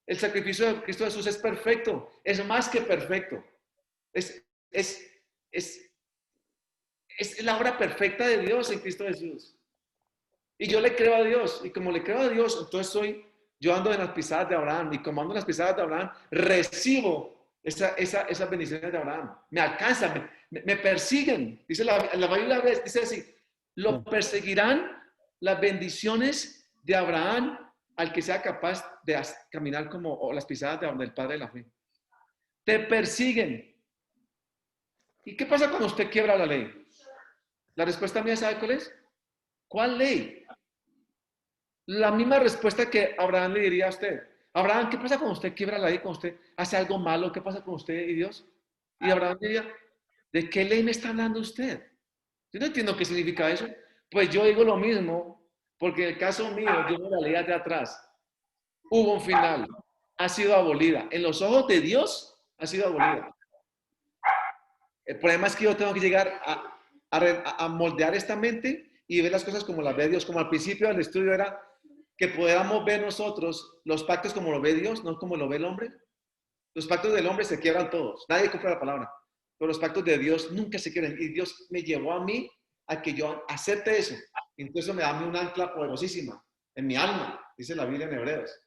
A: El sacrificio de Cristo Jesús es perfecto, es más que perfecto. Es la obra perfecta de Dios en Cristo Jesús. Y yo le creo a Dios, y como le creo a Dios, entonces yo ando en las pisadas de Abraham, y como ando en las pisadas de Abraham, recibo esas bendiciones de Abraham. Me alcanzan, me persiguen. Dice la Biblia, dice así, lo perseguirán las bendiciones de Abraham al que sea capaz de caminar como las pisadas del Padre de la fe. Te persiguen. ¿Y qué pasa cuando usted quiebra la ley? La respuesta mía, ¿sabe cuál es? ¿Cuál ley? La misma respuesta que Abraham le diría a usted. Abraham, ¿qué pasa cuando usted quiebra la ley, cuando usted hace algo malo? ¿Qué pasa con usted y Dios? Y Abraham diría, ¿de qué ley me está hablando usted? Yo no entiendo qué significa eso. Pues yo digo lo mismo, porque en el caso mío, yo no la leí de atrás. Hubo un final, ha sido abolida. En los ojos de Dios, ha sido abolida. El problema es que yo tengo que llegar a moldear esta mente y ver las cosas como las ve Dios. Como al principio del estudio era que podamos ver nosotros los pactos como lo ve Dios, no como lo ve el hombre. Los pactos del hombre se quiebran todos. Nadie compra la palabra. Pero los pactos de Dios nunca se quiebran. Y Dios me llevó a mí a que yo acepte eso. Entonces me da un ancla poderosísima en mi alma, dice la Biblia en Hebreos.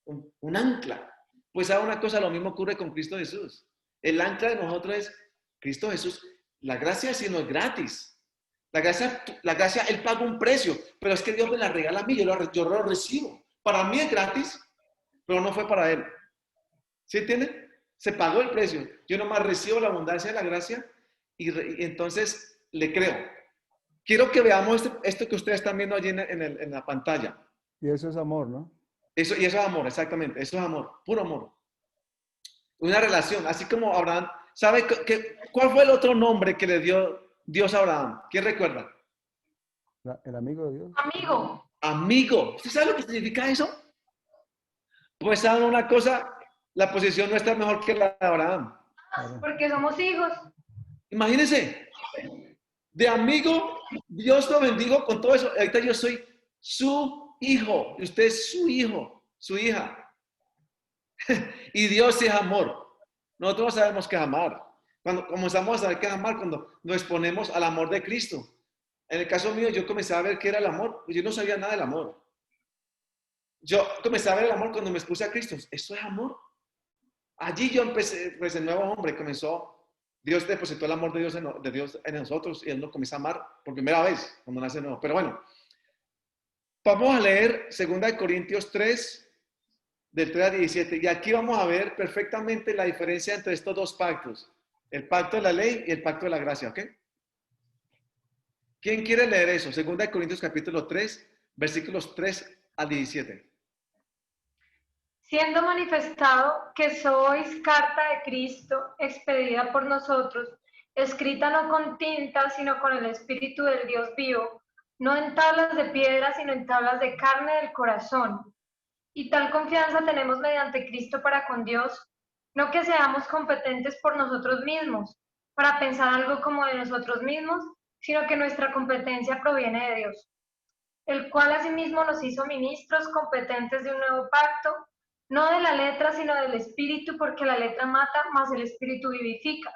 A: Un ancla. Pues ahora una cosa, lo mismo ocurre con Cristo Jesús. El ancla de nosotros es Cristo Jesús. La gracia sí no es gratis. La gracia, Él paga un precio, pero es que Dios me la regala a mí, yo lo recibo. Para mí es gratis, pero no fue para Él. ¿Sí entienden? Se pagó el precio. Yo nomás recibo la abundancia de la gracia y entonces le creo. Quiero que veamos esto que ustedes están viendo allí en la pantalla.
B: Y eso es amor, ¿no?
A: Y eso es amor, exactamente. Eso es amor, puro amor. Una relación, así como Abraham. ¿Sabe cuál fue el otro nombre que le dio Dios a Abraham? ¿Quién recuerda?
B: El amigo de Dios.
E: Amigo.
A: Amigo. ¿Usted sabe lo que significa eso? Pues saben una cosa, la posición no está mejor que la de Abraham.
E: Porque somos hijos.
A: Imagínense, de amigo, Dios lo bendijo con todo eso. Ahorita yo soy su hijo, y usted es su hijo, su hija. Y Dios es amor. Nosotros no sabemos qué es amar. Cuando comenzamos a saber qué es amar, cuando nos exponemos al amor de Cristo. En el caso mío, yo comencé a ver qué era el amor. Yo no sabía nada del amor. Yo comencé a ver el amor cuando me expuse a Cristo. Eso es amor. Allí yo empecé, pues el nuevo hombre comenzó. Dios depositó el amor de Dios en nosotros y Él nos comenzó a amar por primera vez cuando nace nuevo. Pero bueno, vamos a leer 2 Corintios 3, del 3 al 17. Y aquí vamos a ver perfectamente la diferencia entre estos dos pactos. El pacto de la ley y el pacto de la gracia, ¿ok? ¿Quién quiere leer eso? 2 Corintios capítulo 3, versículos 3 al 17.
E: Siendo manifestado que sois carta de Cristo, expedida por nosotros, escrita no con tinta, sino con el Espíritu del Dios vivo, no en tablas de piedra, sino en tablas de carne del corazón. Y tal confianza tenemos mediante Cristo para con Dios, no que seamos competentes por nosotros mismos, para pensar algo como de nosotros mismos, sino que nuestra competencia proviene de Dios, el cual asimismo nos hizo ministros competentes de un nuevo pacto, no de la letra, sino del Espíritu, porque la letra mata, mas el Espíritu vivifica.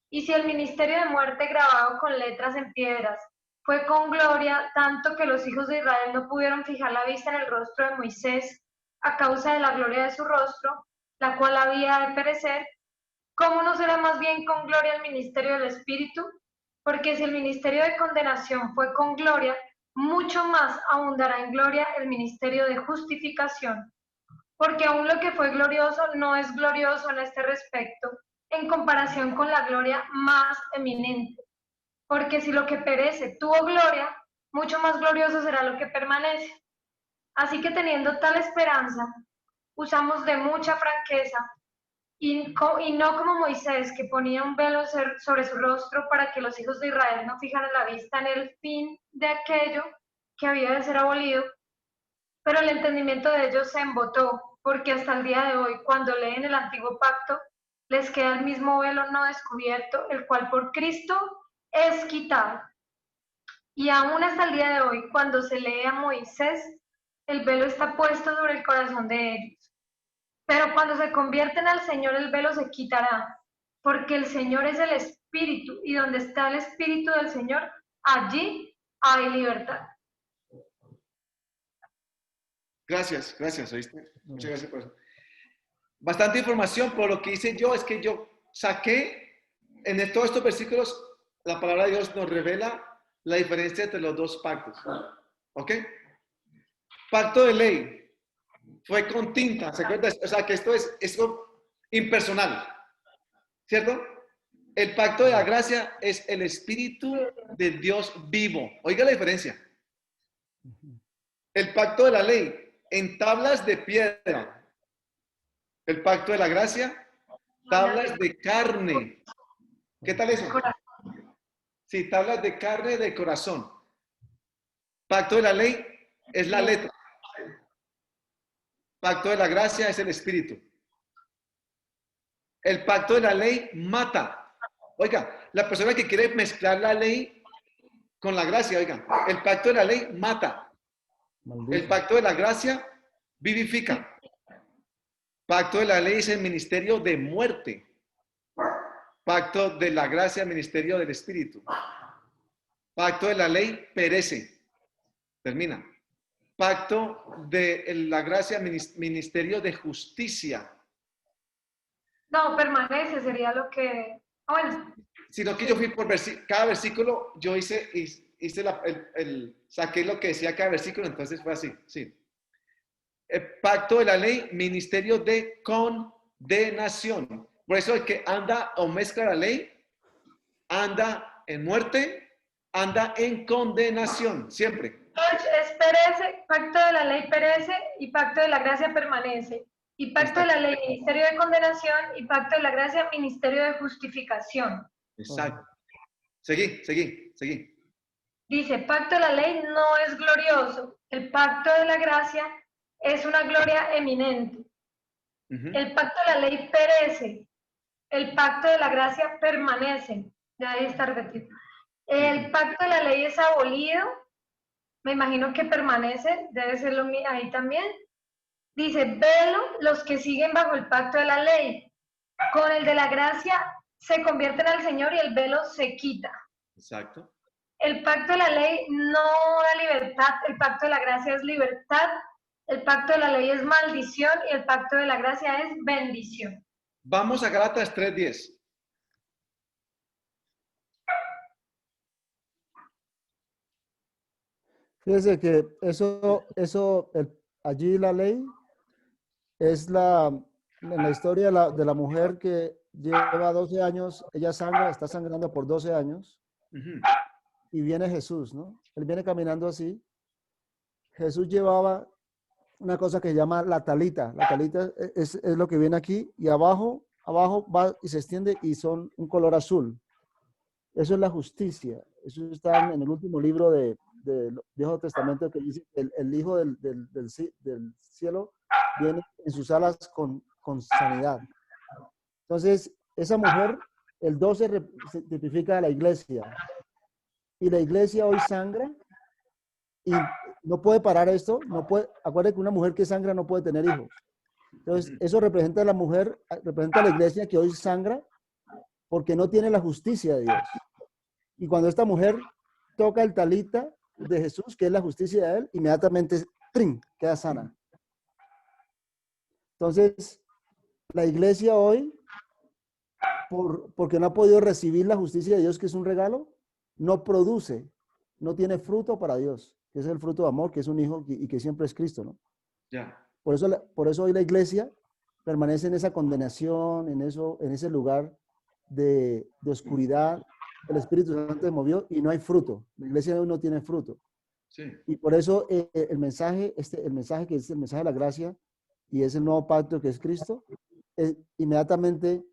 E: Y si el ministerio de muerte grabado con letras en piedras fue con gloria, tanto que los hijos de Israel no pudieron fijar la vista en el rostro de Moisés a causa de la gloria de su rostro, la cual había de perecer, ¿cómo no será más bien con gloria el ministerio del Espíritu? Porque si el ministerio de condenación fue con gloria, mucho más abundará en gloria el ministerio de justificación. Porque aún lo que fue glorioso no es glorioso en este respecto, en comparación con la gloria más eminente. Porque si lo que perece tuvo gloria, mucho más glorioso será lo que permanece. Así que teniendo tal esperanza, usamos de mucha franqueza, y no como Moisés, que ponía un velo sobre su rostro para que los hijos de Israel no fijaran la vista en el fin de aquello que había de ser abolido, pero el entendimiento de ellos se embotó, porque hasta el día de hoy, cuando leen el antiguo pacto, les queda el mismo velo no descubierto, el cual por Cristo es quitado. Y aún hasta el día de hoy, cuando se lee a Moisés, el velo está puesto sobre el corazón de ellos. Pero cuando se convierten al Señor, el velo se quitará, porque el Señor es el Espíritu, y donde está el Espíritu del Señor, allí hay libertad.
A: Gracias, ¿oíste? Muchas gracias por eso. Bastante información, pero lo que hice yo es que yo saqué en todos estos versículos, la palabra de Dios nos revela la diferencia entre los dos pactos. ¿Ok? Pacto de ley fue con tinta, ¿se acuerdan? O sea que esto es impersonal, ¿cierto? El pacto de la gracia es el Espíritu de Dios vivo. Oiga la diferencia. El pacto de la ley en tablas de piedra. El pacto de la gracia, tablas de carne. ¿Qué tal eso? Sí, tablas de carne de corazón. Pacto de la ley es la letra. Pacto de la gracia es el espíritu. El pacto de la ley mata. Oiga, la persona que quiere mezclar la ley con la gracia, oiga, el pacto de la ley mata.
B: Maldice.
A: El pacto de la gracia vivifica. Pacto de la ley es el ministerio de muerte. Pacto de la gracia, ministerio del espíritu. Pacto de la ley perece. Termina. Pacto de la gracia, ministerio de justicia.
E: No, permanece, sería lo que... Bueno,
A: Sino que yo fui por cada versículo, yo saqué lo que decía cada versículo, entonces fue así, sí. El pacto de la ley, ministerio de condenación. Por eso el que anda o mezcla la ley, anda en muerte, anda en condenación, siempre.
E: es perece, pacto de la ley perece y pacto de la gracia permanece. Y pacto de la ley, ministerio de condenación, y pacto de la gracia, ministerio de justificación.
A: Exacto. Seguí.
E: Dice, pacto de la ley no es glorioso, el pacto de la gracia es una gloria eminente. El pacto de la ley perece, el pacto de la gracia permanece. Ya ahí está repetido. El pacto de la ley es abolido, me imagino que permanece, debe ser lo mismo ahí también. Dice, velo los que siguen bajo el pacto de la ley. Con el de la gracia se convierten al Señor y el velo se quita.
A: Exacto.
E: El pacto de la ley no da libertad, el pacto de la gracia es libertad, el pacto de la ley es maldición y el pacto de la gracia es bendición.
A: Vamos a Gálatas 3:10.
B: Fíjese que allí la ley es en la historia de la mujer que lleva 12 años, ella está sangrando por 12 años, y viene Jesús, ¿no? Él viene caminando así. Jesús llevaba una cosa que se llama la talita. La talita es lo que viene aquí, y abajo va y se extiende y son un color azul. Eso es la justicia. Eso está en el último libro del Viejo Testamento, que dice que el Hijo del cielo viene en sus alas con sanidad. Entonces, esa mujer, el 12 tipifica a la iglesia. Y la iglesia hoy sangra y no puede parar esto. Acuérdense que una mujer que sangra no puede tener hijos. Entonces, eso representa a la mujer, representa a la iglesia que hoy sangra porque no tiene la justicia de Dios. Y cuando esta mujer toca el talita de Jesús, que es la justicia de él, inmediatamente ¡trin!, queda sana. Entonces, la iglesia hoy, porque no ha podido recibir la justicia de Dios, que es un regalo, no produce, no tiene fruto para Dios, que es el fruto de amor, que es un hijo y que siempre es Cristo, ¿no?
A: Ya.
B: Por eso hoy la iglesia permanece en esa condenación, en ese lugar de oscuridad. El Espíritu Santo se movió y no hay fruto. La iglesia hoy no tiene fruto.
A: Sí.
B: Y por eso el mensaje que es el mensaje de la gracia y es el nuevo pacto que es Cristo, inmediatamente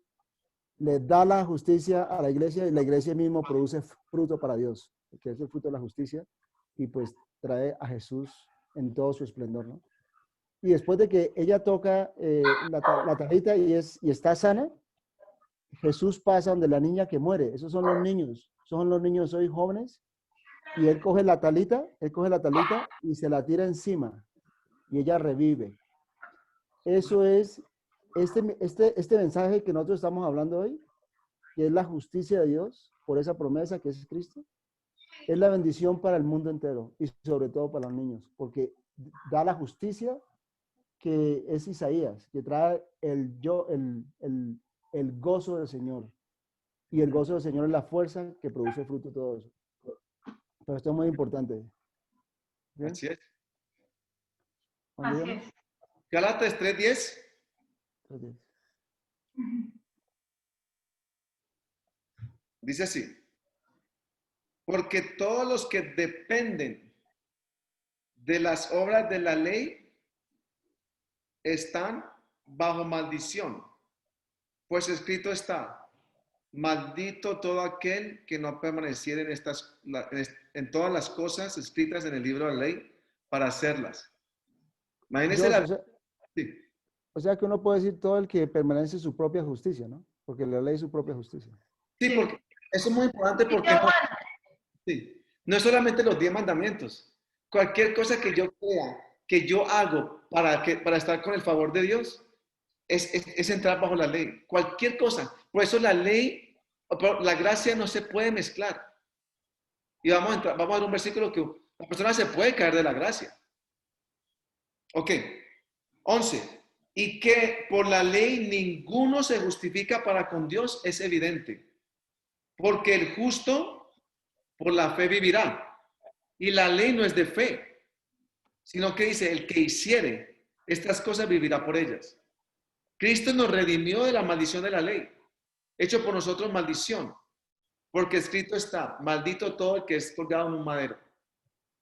B: le da la justicia a la iglesia y la iglesia mismo produce fruto para Dios, que es el fruto de la justicia, y pues trae a Jesús en todo su esplendor, ¿no? Y después de que ella toca la talita y está sana, Jesús pasa donde la niña que muere. Esos son los niños hoy jóvenes, y él coge la talita y se la tira encima y ella revive. Eso es este mensaje que nosotros estamos hablando hoy, que es la justicia de Dios por esa promesa que es Cristo. Es la bendición para el mundo entero y sobre todo para los niños, porque da la justicia que es Isaías, que trae el gozo del Señor. Y el gozo del Señor es la fuerza que produce fruto de todo eso. Pero esto es muy importante. ¿Bien?
A: Así es.
E: Así es.
A: Gálatas 3:10. Dice así. Porque todos los que dependen de las obras de la ley están bajo maldición. Pues escrito está, maldito todo aquel que no permaneciera en todas las cosas escritas en el libro de la ley para hacerlas. Imagínense
B: Dios,
A: sí.
B: O sea que uno puede decir todo el que permanece en su propia justicia, ¿no? Porque la ley es su propia justicia.
A: Sí, porque eso es muy importante porque no, sí, no es solamente los 10 mandamientos. Cualquier cosa que yo crea, que yo hago para estar con el favor de Dios, es entrar bajo la ley. Cualquier cosa. Por eso la ley, la gracia no se puede mezclar. Y vamos a ver un versículo que la persona se puede caer de la gracia. Ok. 11. Y que por la ley ninguno se justifica para con Dios es evidente. Porque el justo por la fe vivirá. Y la ley no es de fe, sino que dice, el que hiciere estas cosas vivirá por ellas. Cristo nos redimió de la maldición de la ley, hecho por nosotros maldición, porque escrito está, maldito todo el que es colgado en un madero,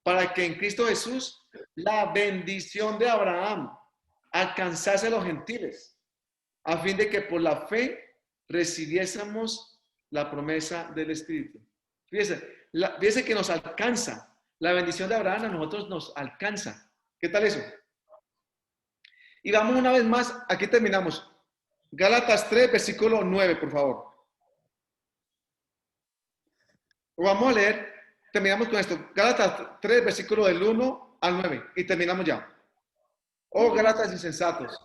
A: para que en Cristo Jesús la bendición de Abraham alcanzase a los gentiles, a fin de que por la fe recibiésemos la promesa del Espíritu. Fíjese que nos alcanza. La bendición de Abraham a nosotros nos alcanza. ¿Qué tal eso? Y vamos una vez más, aquí terminamos. Gálatas 3, versículo 9, por favor. Vamos a leer, terminamos con esto. Gálatas 3, versículo del 1 al 9, y terminamos ya. Oh, Gálatas insensatos,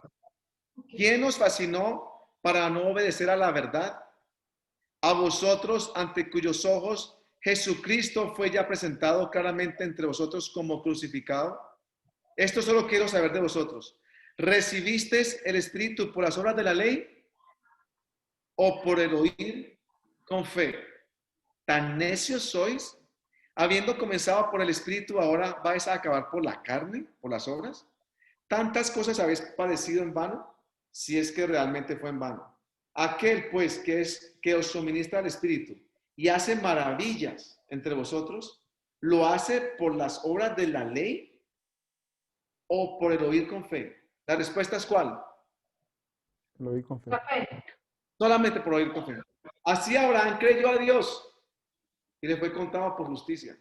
A: ¿quién nos fascinó para no obedecer a la verdad? A vosotros, ante cuyos ojos Jesucristo fue ya presentado claramente entre vosotros como crucificado. Esto solo quiero saber de vosotros. ¿Recibisteis el Espíritu por las obras de la ley o por el oír con fe? ¿Tan necios sois? Habiendo comenzado por el Espíritu, ¿ahora vais a acabar por la carne, por las obras? ¿Tantas cosas habéis padecido en vano? Si es que realmente fue en vano. Aquel, pues, que os suministra el Espíritu y hace maravillas entre vosotros, ¿lo hace por las obras de la ley o por el oír con fe? La respuesta es ¿cuál?
B: Lo oí con fe.
A: Solamente por oír con fe. Así Abraham creyó a Dios y le fue contado por justicia.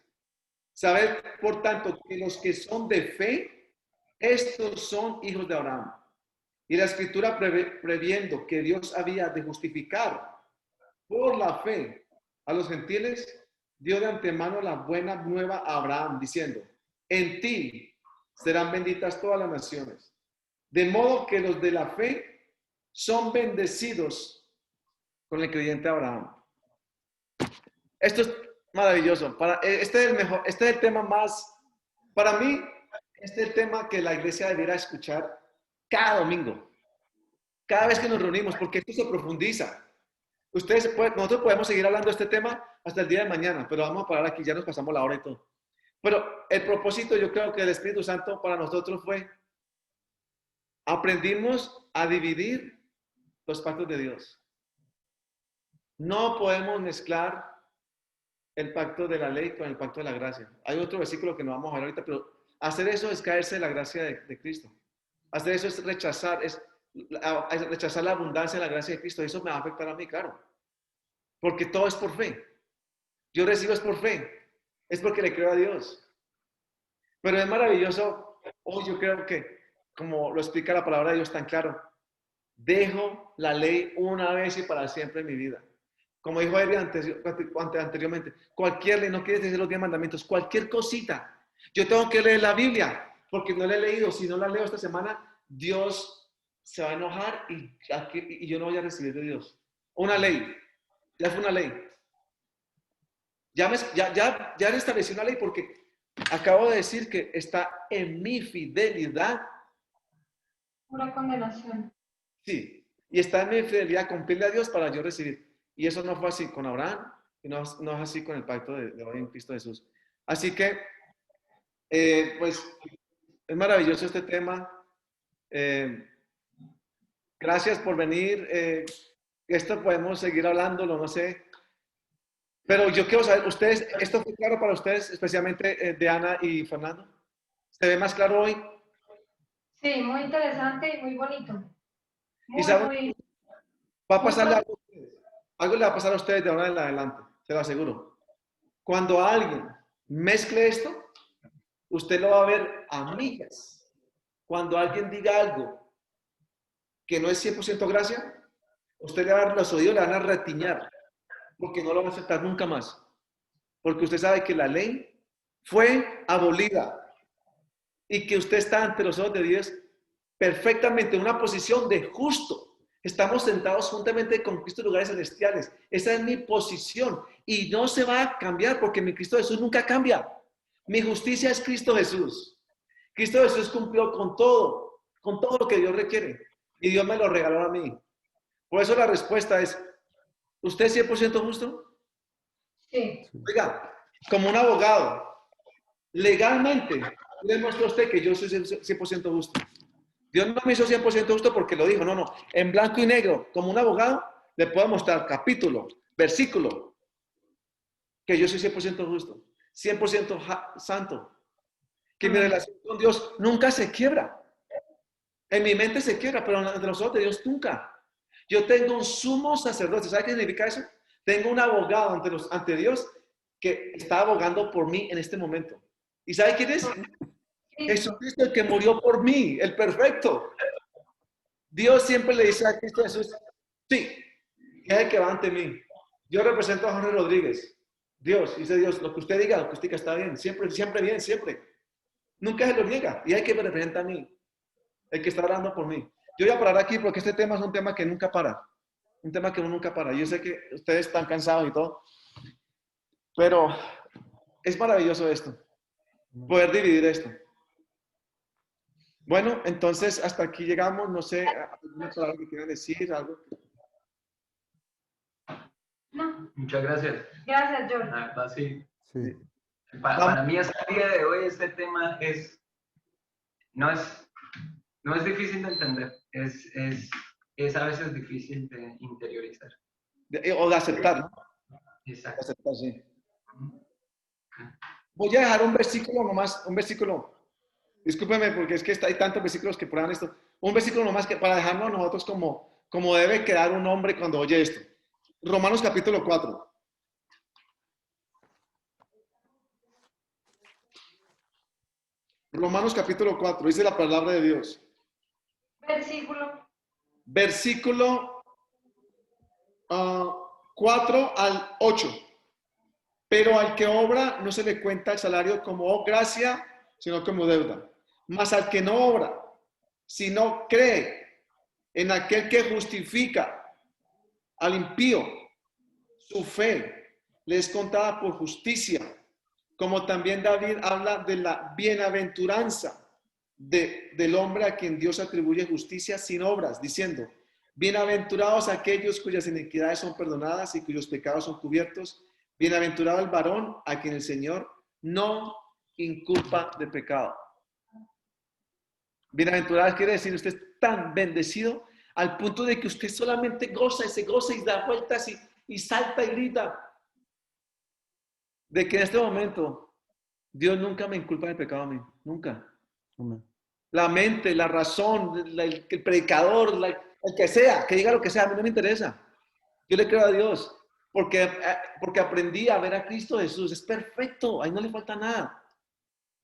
A: Sabed, por tanto, que los que son de fe, estos son hijos de Abraham. Y la Escritura, previendo que Dios había de justificar por la fe a los gentiles, dio de antemano la buena nueva a Abraham, diciendo, en ti serán benditas todas las naciones. De modo que los de la fe son bendecidos con el creyente Abraham. Esto es maravilloso. Este es el tema más, para mí, este es el tema que la iglesia debiera escuchar cada domingo, cada vez que nos reunimos, porque esto se profundiza. Nosotros podemos seguir hablando de este tema hasta el día de mañana, pero vamos a parar aquí, ya nos pasamos la hora y todo. Pero el propósito, yo creo que el Espíritu Santo para nosotros fue, aprendimos a dividir los pactos de Dios. No podemos mezclar el pacto de la ley con el pacto de la gracia. Hay otro versículo que no vamos a ver ahorita, pero hacer eso es caerse de la gracia de Cristo. Hacer eso es rechazar la abundancia de la gracia de Cristo. Eso me va a afectar a mí, claro. Porque todo es por fe. Yo recibo es por fe. Es porque le creo a Dios. Pero es maravilloso. Hoy yo creo que, como lo explica la palabra de Dios tan claro, dejo la ley una vez y para siempre en mi vida. Como dijo Eddie anteriormente, cualquier ley, no quiere decir los 10 mandamientos, cualquier cosita. Yo tengo que leer la Biblia, porque no la he leído. Si no la leo esta semana, Dios se va a enojar y yo no voy a recibir de Dios. Una ley, ya fue una ley. Ya establecí una ley porque acabo de decir que está en mi fidelidad.
E: Pura condenación.
A: Sí, y está en mi fidelidad cumplirle a Dios para yo recibir. Y eso no fue así con Abraham y no es así con el pacto de hoy en Cristo Jesús. Así que, pues, es maravilloso este tema. Gracias por venir. Esto podemos seguir hablándolo, no sé. Pero yo quiero saber, ¿ustedes, esto fue claro para ustedes, especialmente de Ana y Fernando? ¿Se ve más claro hoy?
E: Sí, muy interesante y muy bonito.
A: ¿Y saben? Va a pasar algo le va a pasar a ustedes de ahora en adelante, se lo aseguro. Cuando alguien mezcle esto, usted lo va a ver a millas. Cuando alguien diga algo que no es 100% gracia, usted le va a dar los oídos, le van a retiñar, porque no lo va a aceptar nunca más. Porque usted sabe que la ley fue abolida y que usted está ante los ojos de Dios perfectamente en una posición de justo. Estamos sentados juntamente con Cristo en lugares celestiales. Esa es mi posición y no se va a cambiar porque mi Cristo Jesús nunca cambia. Mi justicia es Cristo Jesús. Cristo Jesús cumplió con todo lo que Dios requiere y Dios me lo regaló a mí. Por eso la respuesta es, ¿usted es 100% justo?
E: Sí.
A: Oiga, como un abogado, legalmente, le muestro a usted que yo soy 100% justo. Dios no me hizo 100% justo porque lo dijo, no, en blanco y negro, como un abogado, le puedo mostrar capítulo, versículo, que yo soy 100% justo, 100% santo, que mi relación con Dios nunca se quiebra. En mi mente se quiebra, pero ante los ojos de Dios nunca. Yo tengo un sumo sacerdote, ¿sabe qué significa eso? Tengo un abogado ante Dios que está abogando por mí en este momento. ¿Y sabe quién es? Jesucristo, el que murió por mí, el perfecto. Dios siempre le dice a Cristo Jesús, sí, es el que va ante mí. Yo represento a Jorge Rodríguez. Dios, dice Dios, lo que usted diga está bien, siempre bien, siempre. Nunca se lo niega. Y hay que me representa a mí, el que está hablando por mí. Yo voy a parar aquí porque este tema es un tema que nunca para. Un tema que uno nunca para. Yo sé que ustedes están cansados y todo, pero es maravilloso esto, poder dividir esto. Bueno, entonces hasta aquí llegamos. No sé, ¿alguna palabra que quieran decir? ¿Algo?
E: No,
C: Muchas gracias.
E: gracias, George.
C: La verdad, sí.
B: Sí.
C: Para mí hasta el día de hoy este tema no es difícil de entender, es a veces difícil de interiorizar.
A: O de aceptar, ¿no?
C: Exacto.
A: Aceptar, sí. Voy a dejar un versículo nomás, un versículo. Discúlpeme porque es que hay tantos versículos que prueban esto. Un versículo nomás que para dejarnos nosotros como debe quedar un hombre cuando oye esto. Romanos capítulo 4. Romanos capítulo 4, dice la palabra de Dios.
E: Versículo.
A: Versículo 4 al 8. Pero al que obra no se le cuenta el salario como gracia, sino como deuda. Mas al que no obra, sino cree en aquel que justifica al impío, su fe le es contada por justicia. Como también David habla de la bienaventuranza del hombre a quien Dios atribuye justicia sin obras, diciendo, bienaventurados aquellos cuyas iniquidades son perdonadas y cuyos pecados son cubiertos. Bienaventurado el varón a quien el Señor no inculpa de pecado. Bienaventurado quiere decir, usted es tan bendecido al punto de que usted solamente goza y se goza y da vueltas y salta y grita. De que en este momento Dios nunca me inculpa de pecado a mí, nunca.
B: Amén.
A: La mente, la razón, el predicador, el que sea, que diga lo que sea, a mí no me interesa. Yo le creo a Dios. Porque aprendí a ver a Cristo Jesús. Es perfecto, ahí no le falta nada.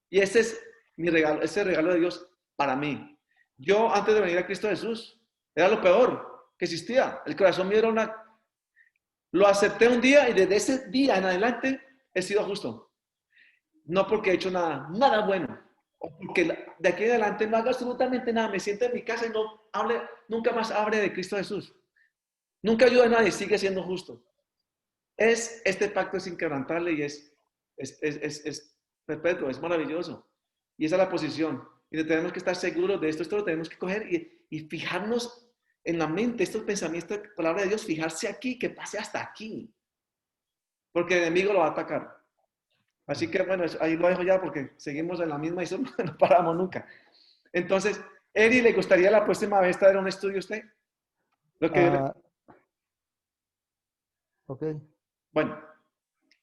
A: Y ese es mi regalo, ese regalo de Dios para mí. Yo antes de venir a Cristo Jesús, era lo peor que existía. El corazón mío era Lo acepté un día y desde ese día en adelante he sido justo. No porque he hecho nada bueno. O porque de aquí en adelante no hago absolutamente nada. Me siento en mi casa y nunca más hable de Cristo Jesús. Nunca ayuda a nadie, sigue siendo justo. Este pacto es inquebrantable y es perpetuo, es maravilloso. Y esa es la posición. Y tenemos que estar seguros de esto. Esto lo tenemos que coger y fijarnos en la mente, estos pensamientos, esta palabra de Dios, fijarse aquí, que pase hasta aquí. Porque el enemigo lo va a atacar. Así que bueno, ahí lo dejo ya porque seguimos en la misma y no paramos nunca. Entonces, Eri, ¿le gustaría la próxima vez traer un estudio a usted?
B: Ok.
A: Bueno.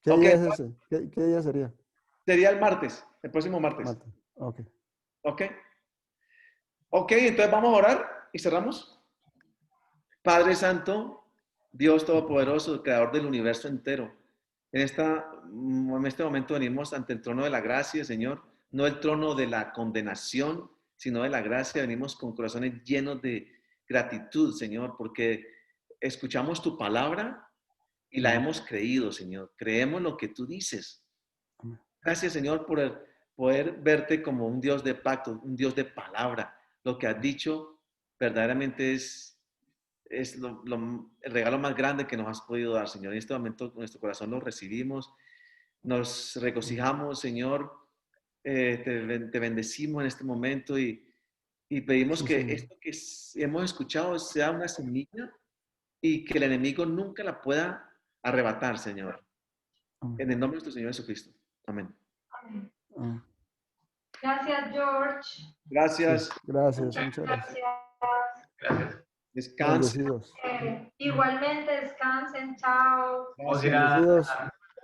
B: ¿Qué día es ese? ¿Qué día sería?
A: Sería el martes, el próximo martes.
B: Ok.
A: Ok, entonces vamos a orar y cerramos. Padre Santo, Dios Todopoderoso, Creador del universo entero. En este momento venimos ante el trono de la gracia, Señor. No el trono de la condenación, sino de la gracia. Venimos con corazones llenos de gratitud, Señor, porque escuchamos tu palabra y la hemos creído, Señor. Creemos lo que tú dices.
B: Amén.
A: Gracias, Señor, por poder verte como un Dios de pacto, un Dios de palabra. Lo que has dicho verdaderamente es el regalo más grande que nos has podido dar, Señor. En este momento nuestro corazón lo recibimos, nos regocijamos, Señor. Te bendecimos en este momento y pedimos
B: Sí,
A: que
B: Señor.
A: esto que hemos escuchado sea una semilla y que el enemigo nunca la pueda arrebatar, Señor.
B: Amén.
A: En el nombre de nuestro Señor Jesucristo. Amén.
E: Amén.
B: Amén.
E: Gracias, George.
A: Gracias.
B: Sí, gracias, muchas gracias.
E: Gracias.
C: Gracias.
A: Descanse.
B: Bendecidos.
E: Igualmente, descansen. Chao.
C: Vamos a
A: Gracias.
C: ir
B: Bendecidos.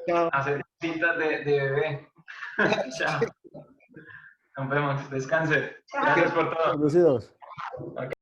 A: Chao.
C: a hacer citas de bebé. Chao. Nos vemos. Descanse.
E: Chao.
C: Gracias por todo.
B: Bendecidos.
C: Ok.